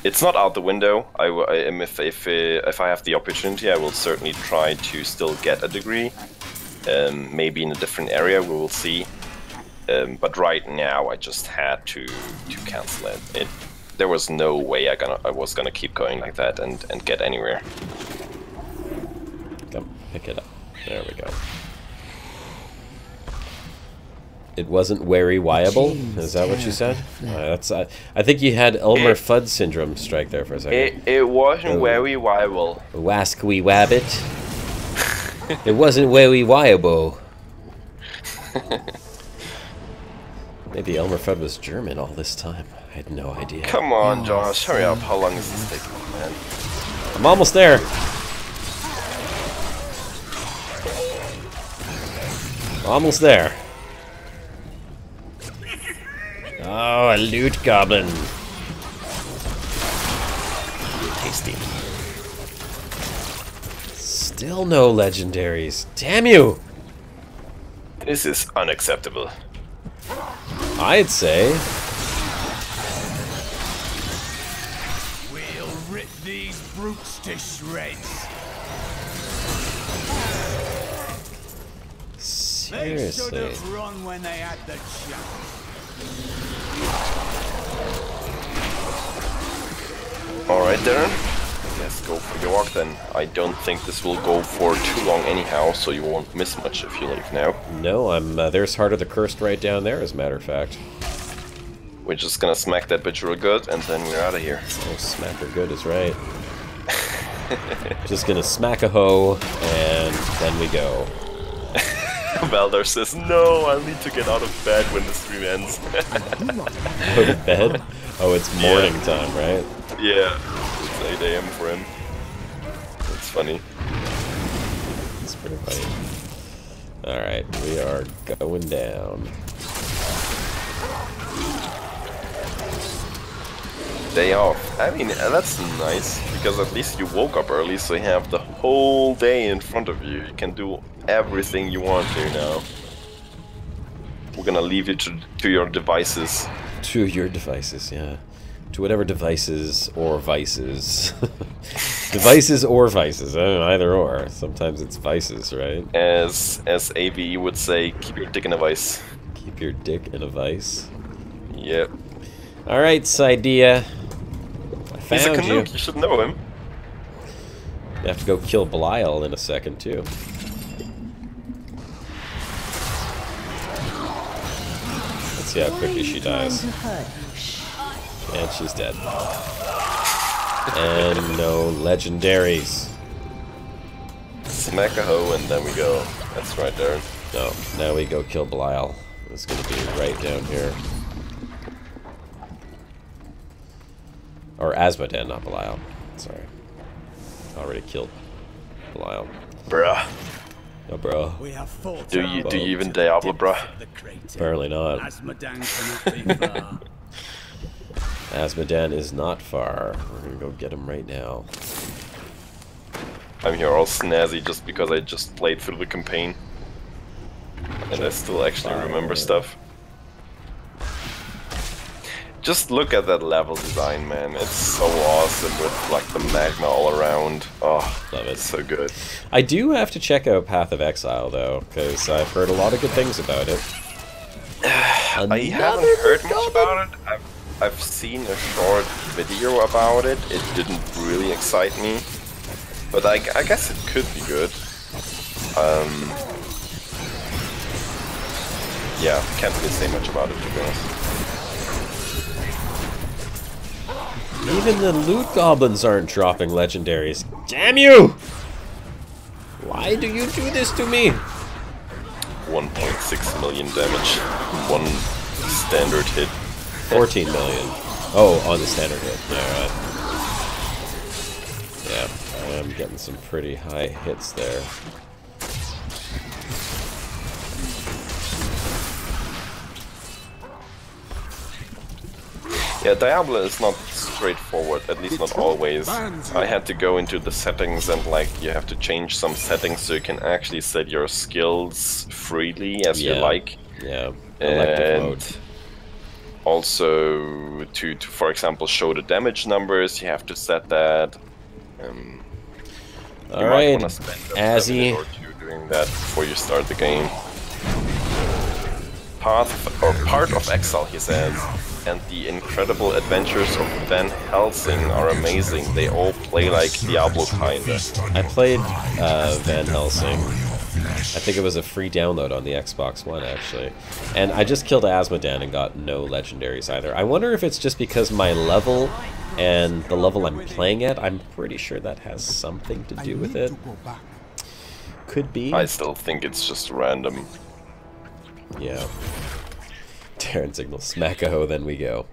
It's not out the window. If I have the opportunity, I will certainly try to still get a degree. Maybe in a different area, we will see. But right now, I just had to cancel it. There was no way I was gonna keep going like that and get anywhere. Come, pick it up. There we go. It wasn't very viable? Is that what you said? I think you had Elmer Fudd syndrome strike there for a second. It wasn't very viable. Wasky wabbit. It wasn't very viable. Maybe Elmer Fudd was German all this time. I had no idea. Come on, Josh, hurry up. How long is this taking, man? I'm almost there. Almost there. Oh, a loot goblin. Tasty. Still no legendaries. Damn you! This is unacceptable. I'd say. We'll rip these brutes to shreds. They should Seriously. have run when they had the chance. Alright, Darren. Let's go for your walk then. I don't think this will go for too long anyhow, so you won't miss much if you leave now. No, there's Heart of the Cursed right down there, as a matter of fact. We're just gonna smack that bitch real good, and then we're out of here. Oh, smack her good is right. Just gonna smack a hoe, and then we go. Valdar says, no, I'll need to get out of bed when the stream ends. Go to bed? Oh, it's morning time, right? Yeah, it's 8 AM for him. That's funny. It's pretty funny. Alright, we are going down. Day off. I mean, that's nice, because at least you woke up early, so you have the whole day in front of you. You can do everything you want to now. We're gonna leave you to your devices. To your devices, yeah. To whatever devices or vices. Devices or vices, I don't know, either or. Sometimes it's vices, right? As AVE would say, keep your dick in a vice. Keep your dick in a vice. Yep. Alright, Sidea. I He's a found you. Canuck, you should know him. You have to go kill Belial in a second, too. Let's see how quickly she dies. And she's dead. And no legendaries. Smack a hoe and then we go. That's right, Darren. No, now we go kill Belial. It's gonna be right down here. Or Asmodan, not Belial. Sorry. Already killed Belial. Bruh. No, bro. We have fought Do you even Diablo, bruh? Apparently not. Asmodan cannot be far. Asmodan is not far. We're gonna go get him right now. I'm here all snazzy just because I just played through the campaign. And I still actually remember stuff. Just look at that level design, man. It's so awesome with like the magma all around. Oh, Love it. it's so good. I do have to check out Path of Exile, though, because I've heard a lot of good things about it. I haven't heard much about it. I've seen a short video about it. It didn't really excite me. But I guess it could be good. Yeah, can't really say much about it, to be honest. Even the loot goblins aren't dropping legendaries. Damn you! Why do you do this to me? 1.6 million damage. One standard hit. 14 million. Oh, on the standard hit. Yeah, right. Yeah, I am getting some pretty high hits there. Yeah, Diablo is not straightforward, at least not always. I had to go into the settings and like you have to change some settings so you can actually set your skills freely as you like. Yeah, elective and mode. Also to for example show the damage numbers, you have to set that. You might want to spend a minute or two doing that before you start the game. Part of Exile, he says, and the incredible adventures of Van Helsing are amazing. They all play like Diablo kinda. I played Van Helsing. I think it was a free download on the Xbox One, actually. And I just killed Asmodan and got no legendaries either. I wonder if it's just because my level and the level I'm playing at, I'm pretty sure that has something to do with it. Could be. I still think it's just random. Yeah. Terran signal, smack a hoe, then we go.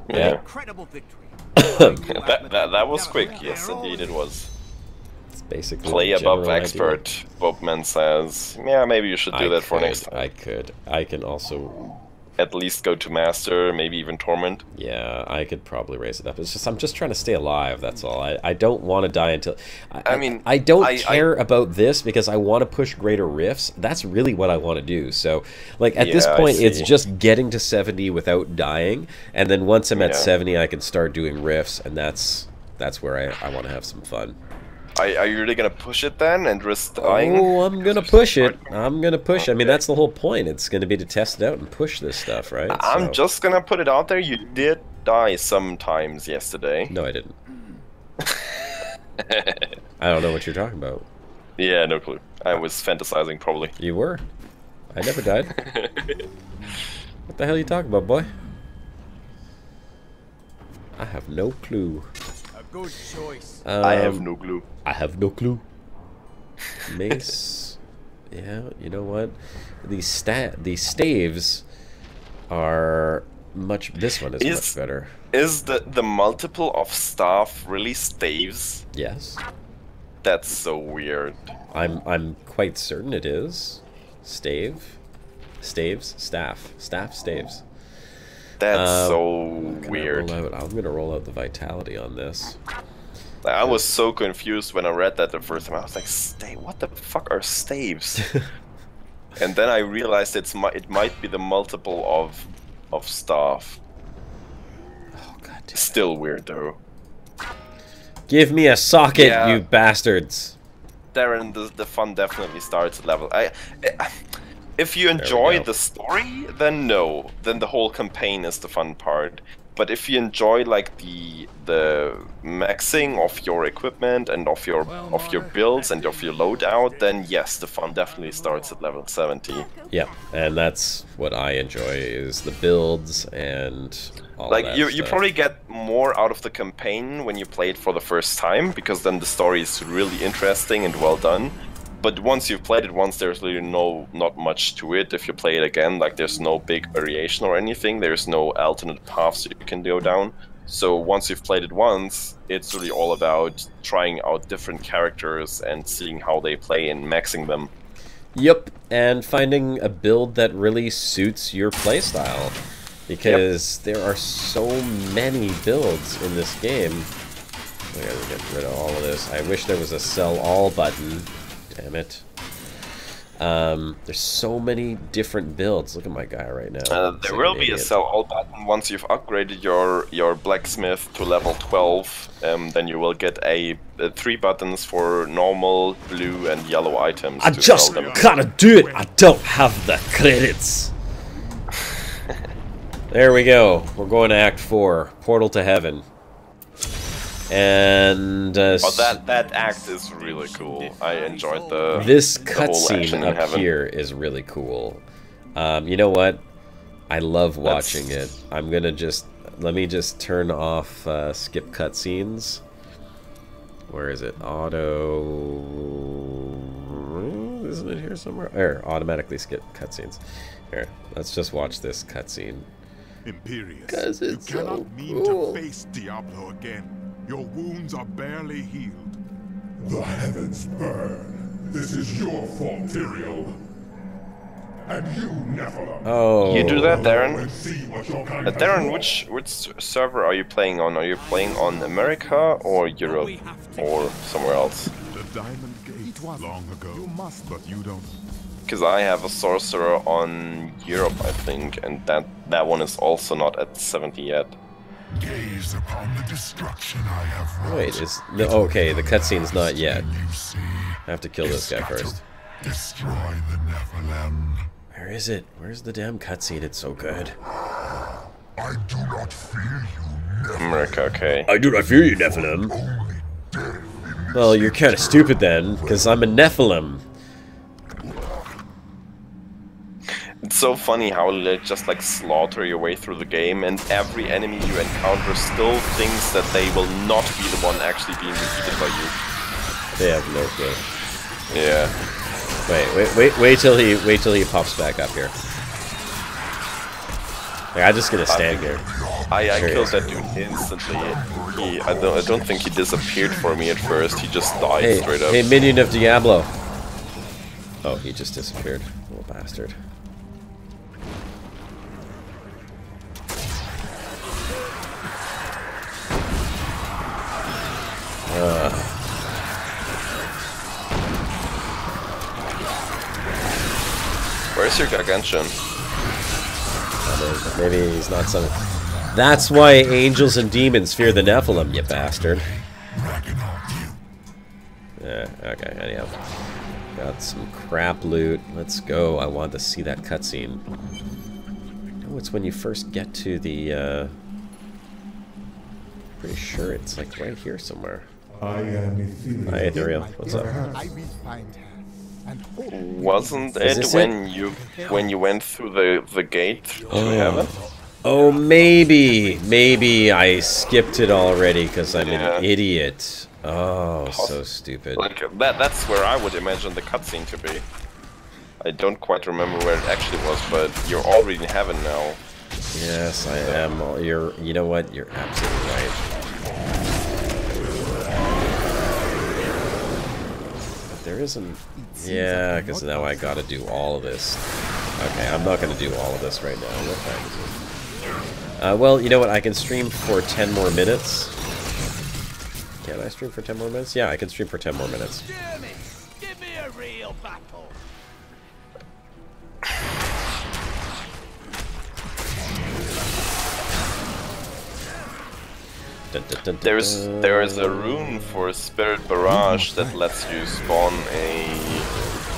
Yeah. Incredible victory. that was quick, yes indeed it was. It's basically play the above general expert, idea. Bobman says. Yeah, maybe you should do that for next time. I could. I can also... At least go to Master, maybe even Torment. Yeah, I could probably raise it up. It's just I'm just trying to stay alive, that's all. I don't want to die until... I don't care about this because I want to push greater rifts. That's really what I want to do. So, like, at this point, it's just getting to 70 without dying, and then once I'm at 70, I can start doing rifts, and that's where I want to have some fun. Are you really gonna push it then and risk dying? Oh, I'm gonna push it. I'm gonna push. I mean, that's the whole point. It's gonna be to test it out and push this stuff, right? I'm just gonna put it out there. You did die sometimes yesterday. No, I didn't. I don't know what you're talking about. Yeah, no clue. I was fantasizing, probably. You were. I never died. What the hell are you talking about, boy? I have no clue. Good choice. I have no clue. I have no clue. Mace. Yeah, you know what? These staves are much... This one is much better. Is the multiple of staff really staves? Yes. That's so weird. I'm quite certain it is. Stave. Staves. Staff. Staff staves. That's so weird. I'm gonna roll out the vitality on this. I was so confused when I read that the first time. I was like, "Stave? What the fuck are staves?" And then I realized it might be the multiple of staff. Oh god. Damn. Still weird though. Give me a socket, you bastards. Darren, the fun definitely starts at level. If you enjoy the story, then no. Then the whole campaign is the fun part. But if you enjoy like the maxing of your equipment and of your builds and of your loadout, then yes, the fun definitely starts at level 70. Yeah, and that's what I enjoy is the builds and all like that you stuff. probably get more out of the campaign when you play it for the first time, because then the story is really interesting and well done. But once you've played it once, there's really not much to it. If you play it again, like there's no big variation or anything. There's no alternate paths you can go down. So once you've played it once, it's really all about trying out different characters and seeing how they play and maxing them. Yep, and finding a build that really suits your playstyle. Because there are so many builds in this game. I gotta get rid of all of this. I wish there was a sell all button. Damn it. There's so many different builds. Look at my guy right now. There will be a sell all button once you've upgraded your blacksmith to level 12. Then you will get 3 buttons for normal, blue, and yellow items. I just gotta do it. I don't have the credits. There we go. We're going to Act 4, Portal to Heaven. And that act is really cool. I enjoyed this cutscene up here is really cool. You know what? I love watching it. I'm gonna let me just turn off skip cutscenes. Where is it? Auto. Isn't it here somewhere? Here, automatically skip cutscenes. Here, let's just watch this cutscene. Imperious, 'Cause it's you cannot so mean cool. to face Diablo again. Your wounds are barely healed. The heavens burn. This is your fault, Tyrael. And you, Nephilim. Oh. You do that, Darren? And see what your kind has Darren, wrought. which server are you playing on? Are you playing on America or Europe or somewhere else? The Diamond Gate long ago, but you don't. Because I have a sorcerer on Europe, I think, and that one is also not at 70 yet. Gaze upon the destruction I have wrought. Wait, is no, okay, the cutscene's not yet. You see, I have to kill this guy first. destroy the Nephilim. Where is it? Where's the damn cutscene? It's so good. I do not fear you, Nephilim. America, okay. I do not fear you, Nephilim. Only death in Well, you're kind of stupid then, because I'm a Nephilim. It's so funny how you just like slaughter your way through the game, and every enemy you encounter still thinks that they will not be the one actually being defeated by you. They have no clue. Yeah. Wait till he pops back up here. Like, I'm just gonna stand here. I Sure. killed that dude instantly. I don't think he disappeared for me at first. He just died Hey, straight up. hey, minion of Diablo. Oh, he just disappeared. Little bastard. Where's your Gargantuan? Maybe he's not some. That's why angels and demons fear the Nephilim, you bastard. Yeah, okay, anyhow. Got some crap loot. Let's go. I want to see that cutscene. No, it's when you first get to the, pretty sure it's like right here somewhere. I am Ethereal. Hi, Ethereal. What's up? I will find her. And hope Wasn't Is it this when you went through the gate to heaven? Oh, maybe I skipped it already because I'm Yeah. an idiot. Oh, so stupid. Like that's where I would imagine the cutscene to be. I don't quite remember where it actually was, but you're already in heaven now. Yes, I am. You know what? You're absolutely right. But there isn't. Yeah, because now I gotta do all of this. Okay, I'm not gonna do all of this right now. What time is it? Well, you know what? I can stream for 10 more minutes. Can I stream for 10 more minutes? Yeah, I can stream for 10 more minutes. Jeremy, give me a real battle. Dun, dun, dun, dun, There is a rune for Spirit Barrage that lets you spawn a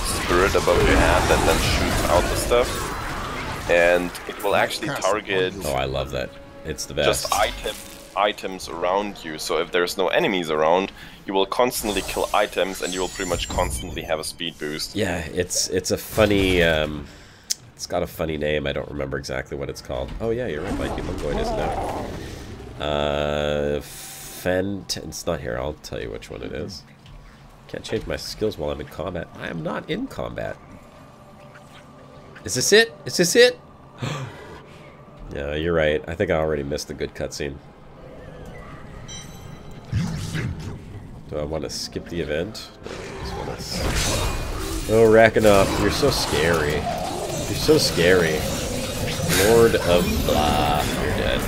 spirit above your head that then shoots out the stuff, and it will actually target Oh, I love that. It's the best. just items around you. So if there's no enemies around, you will constantly kill items, and you will pretty much constantly have a speed boost. Yeah, it's a funny. It's got a funny name. I don't remember exactly what it's called. Oh yeah, you're right. My Humongoid isn't out. Fent. It's not here. I'll tell you which one it is. Can't change my skills while I'm in combat. I am not in combat. Is this it? Is this it? Yeah, you're right. I think I already missed the good cutscene. Do I want to skip the event? No, I just want to... Oh, Rakanop, you're so scary. You're so scary. Lord of blah. You're dead.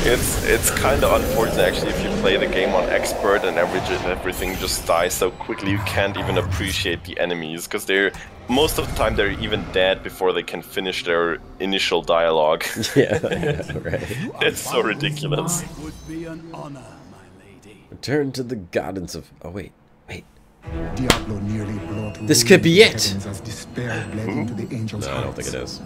It's kind of unfortunate actually if you play the game on expert and everything just dies so quickly you can't even appreciate the enemies, because they're most of the time they're even dead before they can finish their initial dialogue. Yeah, I know, right? It's so ridiculous. It would be an honor, my lady. Return to the gardens of... Oh, wait. Diablo nearly brought This could be ruin to it. heavens as despair bled into the angels' No, I don't think it hearts. is.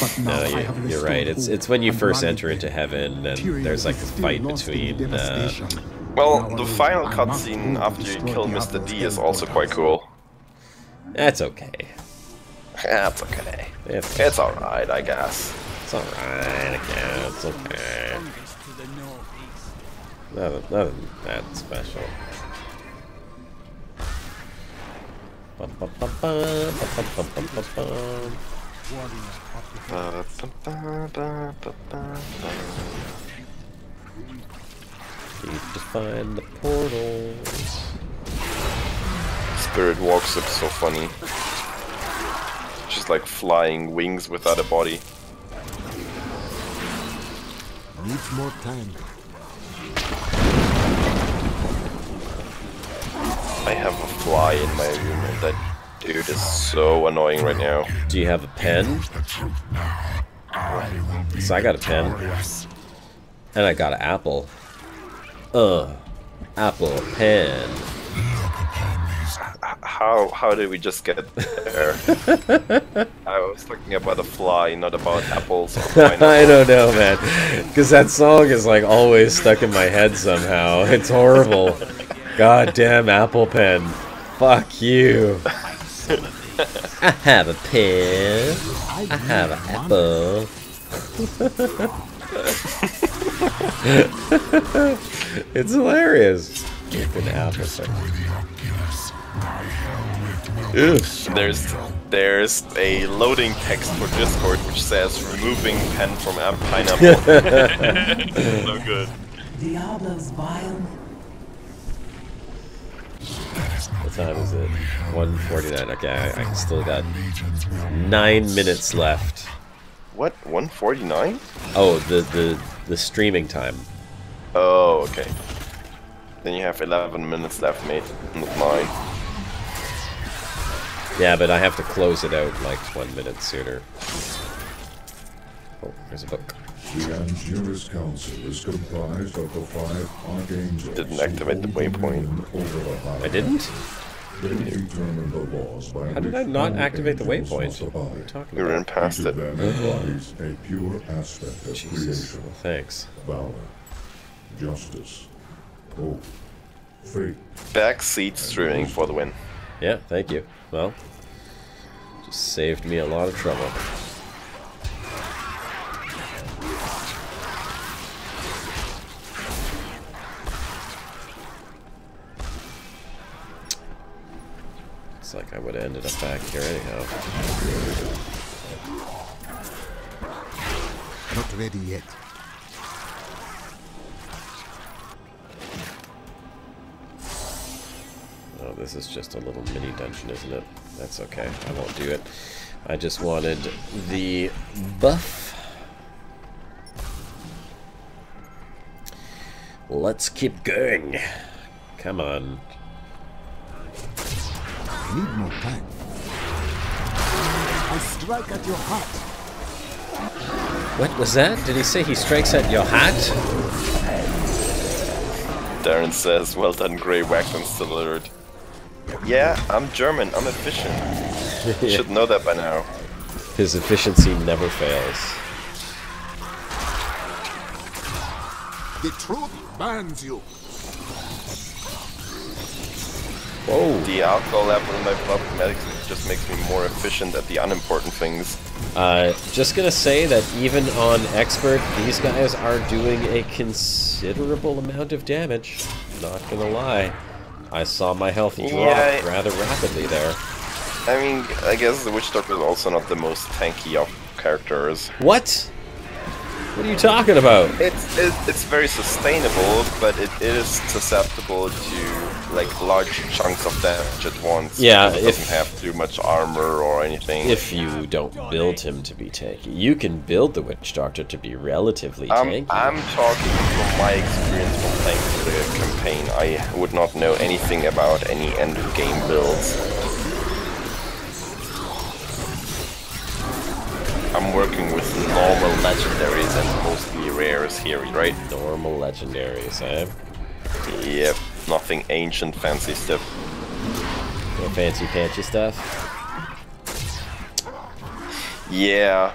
But now No, I have you're restored right. hope It's when you and first rallied enter into them. heaven, and Tyrael there's like is a still fight lost in the between... devastation. Well, Now the alone, final I must cutscene go after you destroy kill Diablo's Mr. D is end also quite portals. cool. That's okay. That's okay. It's alright, I guess. alright, I guess. It's okay. Longest to the northeast. Nothing that special. Bum, bum, bum, bum, bum, bum, bum, bum, bum. Need to find the portals. Spirit walks look so funny. Just like flying wings without a body. Needs more time. I have a fly in my room and that dude is so annoying right now. Do you have a pen? So I got a pen. And I got an apple. Apple pen. How did we just get there? I was talking about a fly, not about apples. I don't know, man. Because that song is like always stuck in my head somehow. It's horrible. Goddamn apple pen. Fuck you. I have a pen. I have an apple. It's hilarious. Fucking apple pen. There's a loading text for Discord which says removing pen from pineapple. So good. Diablo's vile. What time is it? 1:49. Okay, I still got 9 minutes left. What? 1:49? Oh, the streaming time. Oh, okay. Then you have 11 minutes left, mate. Not 9. Yeah, but I have to close it out like 1 minute sooner. Oh, there's a book. The Angelus Council is comprised of the 5 archangels. Didn't activate the waypoint. I didn't? They determine the laws by How did I which not all activate the angels waypoint? must What are you abide. talking We ran about? past Each it. of them embodies a pure aspect of Jesus. creation, Well, thanks. valor, justice, hope, faith. Backseat streaming for the win. Yeah, thank you. Well, just saved me a lot of trouble. Looks like I would have ended up back here anyhow. Not ready yet. Oh, this is just a little mini dungeon, isn't it? That's okay. I won't do it. I just wanted the buff. Let's keep going. Come on. Need more time. I strike at your heart. What was that? Did he say he strikes at your hat? Darren says, well done, Grey Wagons delivered. Yeah, I'm German, I'm efficient. You should know that by now. His efficiency never fails. The truth burns you. Whoa. The alcohol level in my blood just makes me more efficient at the unimportant things. Just gonna say that even on expert, these guys are doing a considerable amount of damage. Not gonna lie. I saw my health drop rather rapidly there. I mean, I guess the Witch Doctor is also not the most tanky of characters. What? What are you talking about? It's very sustainable, but it is susceptible to like large chunks of damage at once. Yeah, it doesn't have too much armor or anything. If you don't build him to be tanky, you can build the Witch Doctor to be relatively tanky. I'm talking from my experience from playing through the campaign. I would not know anything about any end game builds. I'm working with normal legendaries and mostly rares here, right? Normal legendaries, eh? Yep, nothing ancient fancy stuff. No fancy pantsy stuff. Yeah,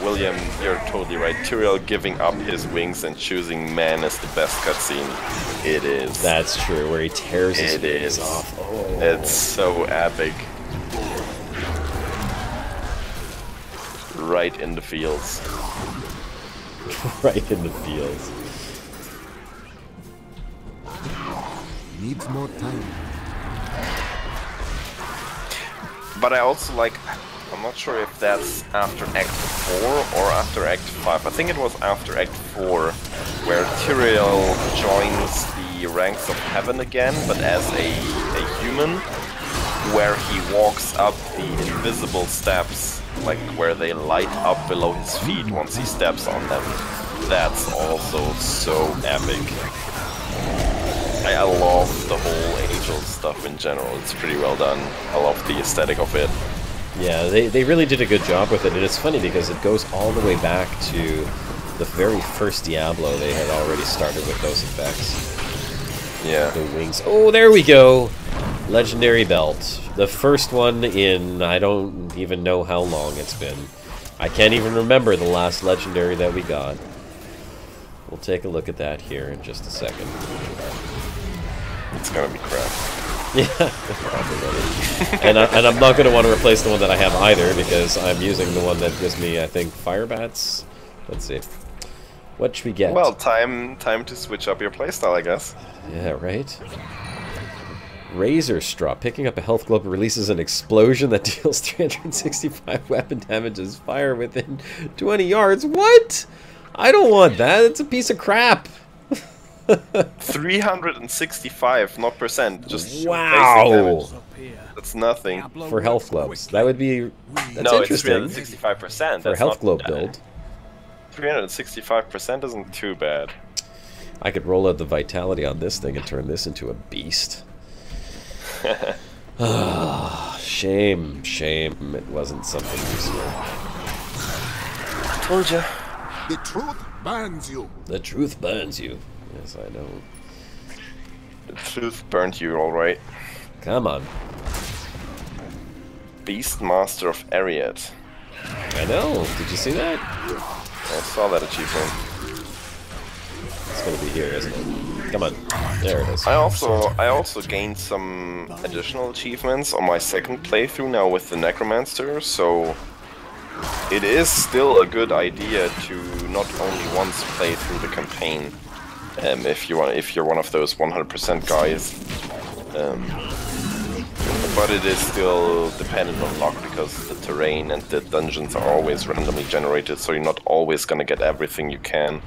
William, you're totally right. Tyrael giving up his wings and choosing man as the best cutscene. It is. That's true, where he tears his wings off. Oh. It's so epic. Right in the fields. Right in the fields. Needs more time. But I also like, I'm not sure if that's after Act 4 or after Act 5. I think it was after Act 4, where Tyrael joins the ranks of heaven again, but as a human, where he walks up the invisible steps, like where they light up below his feet once he steps on them. That's also so epic. I love the whole angel stuff in general. It's pretty well done. I love the aesthetic of it. Yeah, they really did a good job with it, and it's funny because it goes all the way back to the very first Diablo. They had already started with those effects. Yeah. The wings. Oh, there we go! Legendary belt. The first one in, I don't even know how long it's been. I can't even remember the last legendary that we got. We'll take a look at that here in just a second. It's gonna be crap. Yeah, and I'm not going to want to replace the one that I have either, because I'm using the one that gives me, I think, fire bats. Let's see. What should we get? Well, time to switch up your playstyle, I guess. Yeah, right? Razor Straw. Picking up a health globe releases an explosion that deals 365 weapon damage as fire within 20 yards. What? I don't want that. It's a piece of crap. 365, not percent. Just wow. That's nothing. For health globes. That would be... That's no, interesting. it's 365%. For a health globe build. 365% isn't too bad. I could roll out the vitality on this thing and turn this into a beast. Shame, shame it wasn't something useful. I told you. The truth burns you. The truth burns you. Yes, I know. The truth burnt you, alright. Come on. Beastmaster of Ariat. I know. Did you see that? I saw that achievement. It's gonna be here, isn't it? Come on. There it is. I also gained some additional achievements on my second playthrough now with the Necromancer, so it is still a good idea to not only once play through the campaign, if you're one of those 100% guys. But it is still dependent on luck, because the terrain and the dungeons are always randomly generated, so you're not always gonna get everything you can.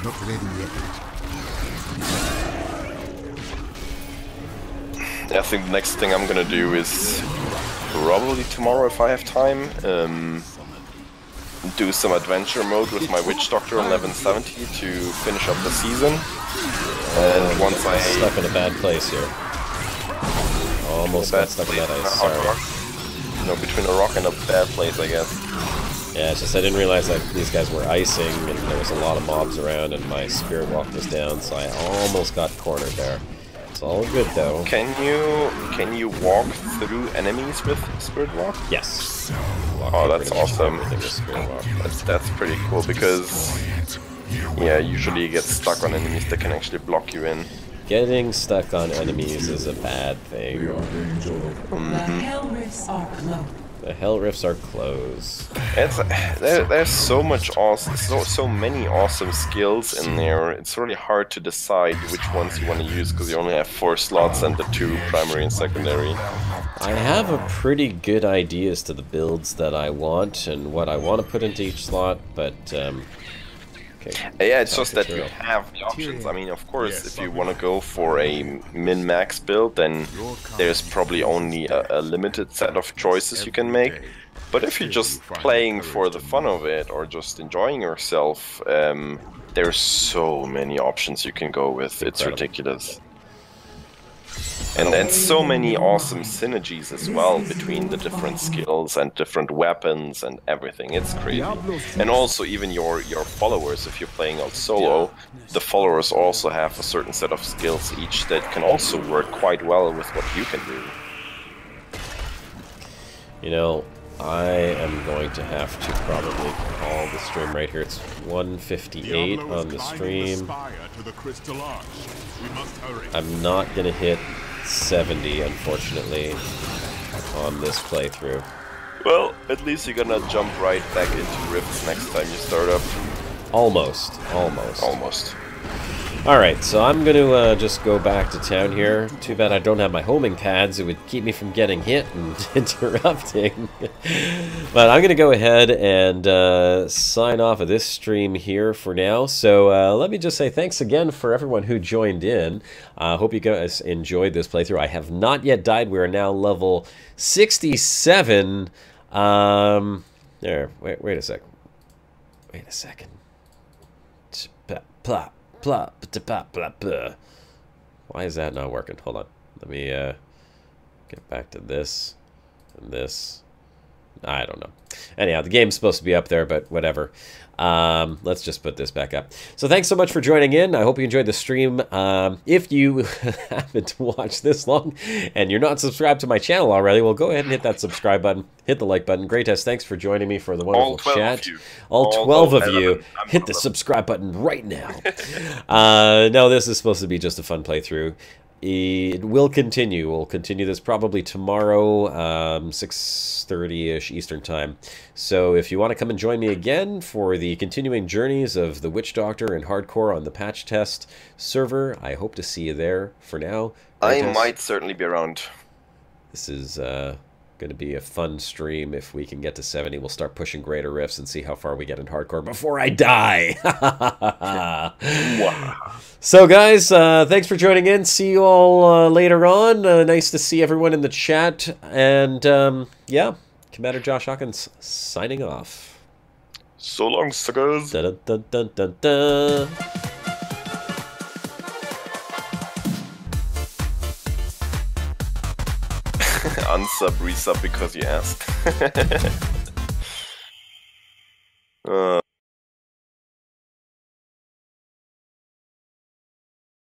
Not ready yet. I think the next thing I'm gonna do is probably tomorrow, if I have time, do some adventure mode with my Witch Doctor on level 70 to finish up the season. And once I... Stuck in a bad place here. Almost got stuck in that ice, sorry. No, between a rock and a bad place, I guess. Yeah, it's just I didn't realize that these guys were icing and there was a lot of mobs around and my spirit walk was down, so I almost got cornered there. It's all good though. Can you walk through enemies with spirit walk? Yes. Oh, that's awesome. Walk. That's pretty cool, because yeah, usually you get stuck on enemies that can actually block you in. Getting stuck on enemies is a bad thing. The hell rifts are closed. The hell rifts are closed. There's so much awesome, so many awesome skills in there. It's really hard to decide which ones you want to use, because you only have 4 slots and the 2 primary and secondary. I have a pretty good idea as to the builds that I want and what I want to put into each slot, but okay. Yeah, it's just that you have the options. I mean, of course, if you want to go for a min-max build, then there's probably only a limited set of choices you can make. But if you're just playing for the fun of it, or just enjoying yourself, there's so many options you can go with. It's ridiculous. And so many awesome synergies as well between the different skills and different weapons and everything. It's crazy. And also even your followers, if you're playing on solo, the followers also have a certain set of skills each that can also work quite well with what you can do. You know, I am going to have to probably call the stream right here. It's 1:58 on the stream. I'm not going to hit 70, unfortunately, on this playthrough. Well, at least you're gonna jump right back into Rifts next time you start up. Almost. Alright, so I'm going to just go back to town here. Too bad I don't have my homing pads. It would keep me from getting hit and interrupting. But I'm going to go ahead and sign off of this stream here for now. So let me just say thanks again for everyone who joined in. I hope you guys enjoyed this playthrough. I have not yet died. We are now level 67. There, wait a sec. Wait a second. Plop. Why is that not working? Hold on. Let me get back to this and this. I don't know. Anyhow, the game's supposed to be up there, but whatever. Let's just put this back up. So thanks so much for joining in. I hope you enjoyed the stream. If you haven't watched this long and you're not subscribed to my channel already, well, go ahead and hit that subscribe button. Hit the like button. Greatest, thanks for joining me for the wonderful chat. All 12 of you, hit the subscribe button right now. No, this is supposed to be just a fun playthrough. It will continue. We'll continue this probably tomorrow, 6:30-ish Eastern Time. So if you want to come and join me again for the continuing journeys of the Witch Doctor and Hardcore on the patch test server, I hope to see you there. For now, I might certainly be around. This is going to be a fun stream. If we can get to 70, we'll start pushing greater rifts and see how far we get in Hardcore before I die. Wow. So guys, thanks for joining in. See you all later on. Nice to see everyone in the chat. And yeah, Commander Josh Hawkins signing off. So long, suckers. Dun, dun, dun, dun, dun. Unsub, resub because you asked.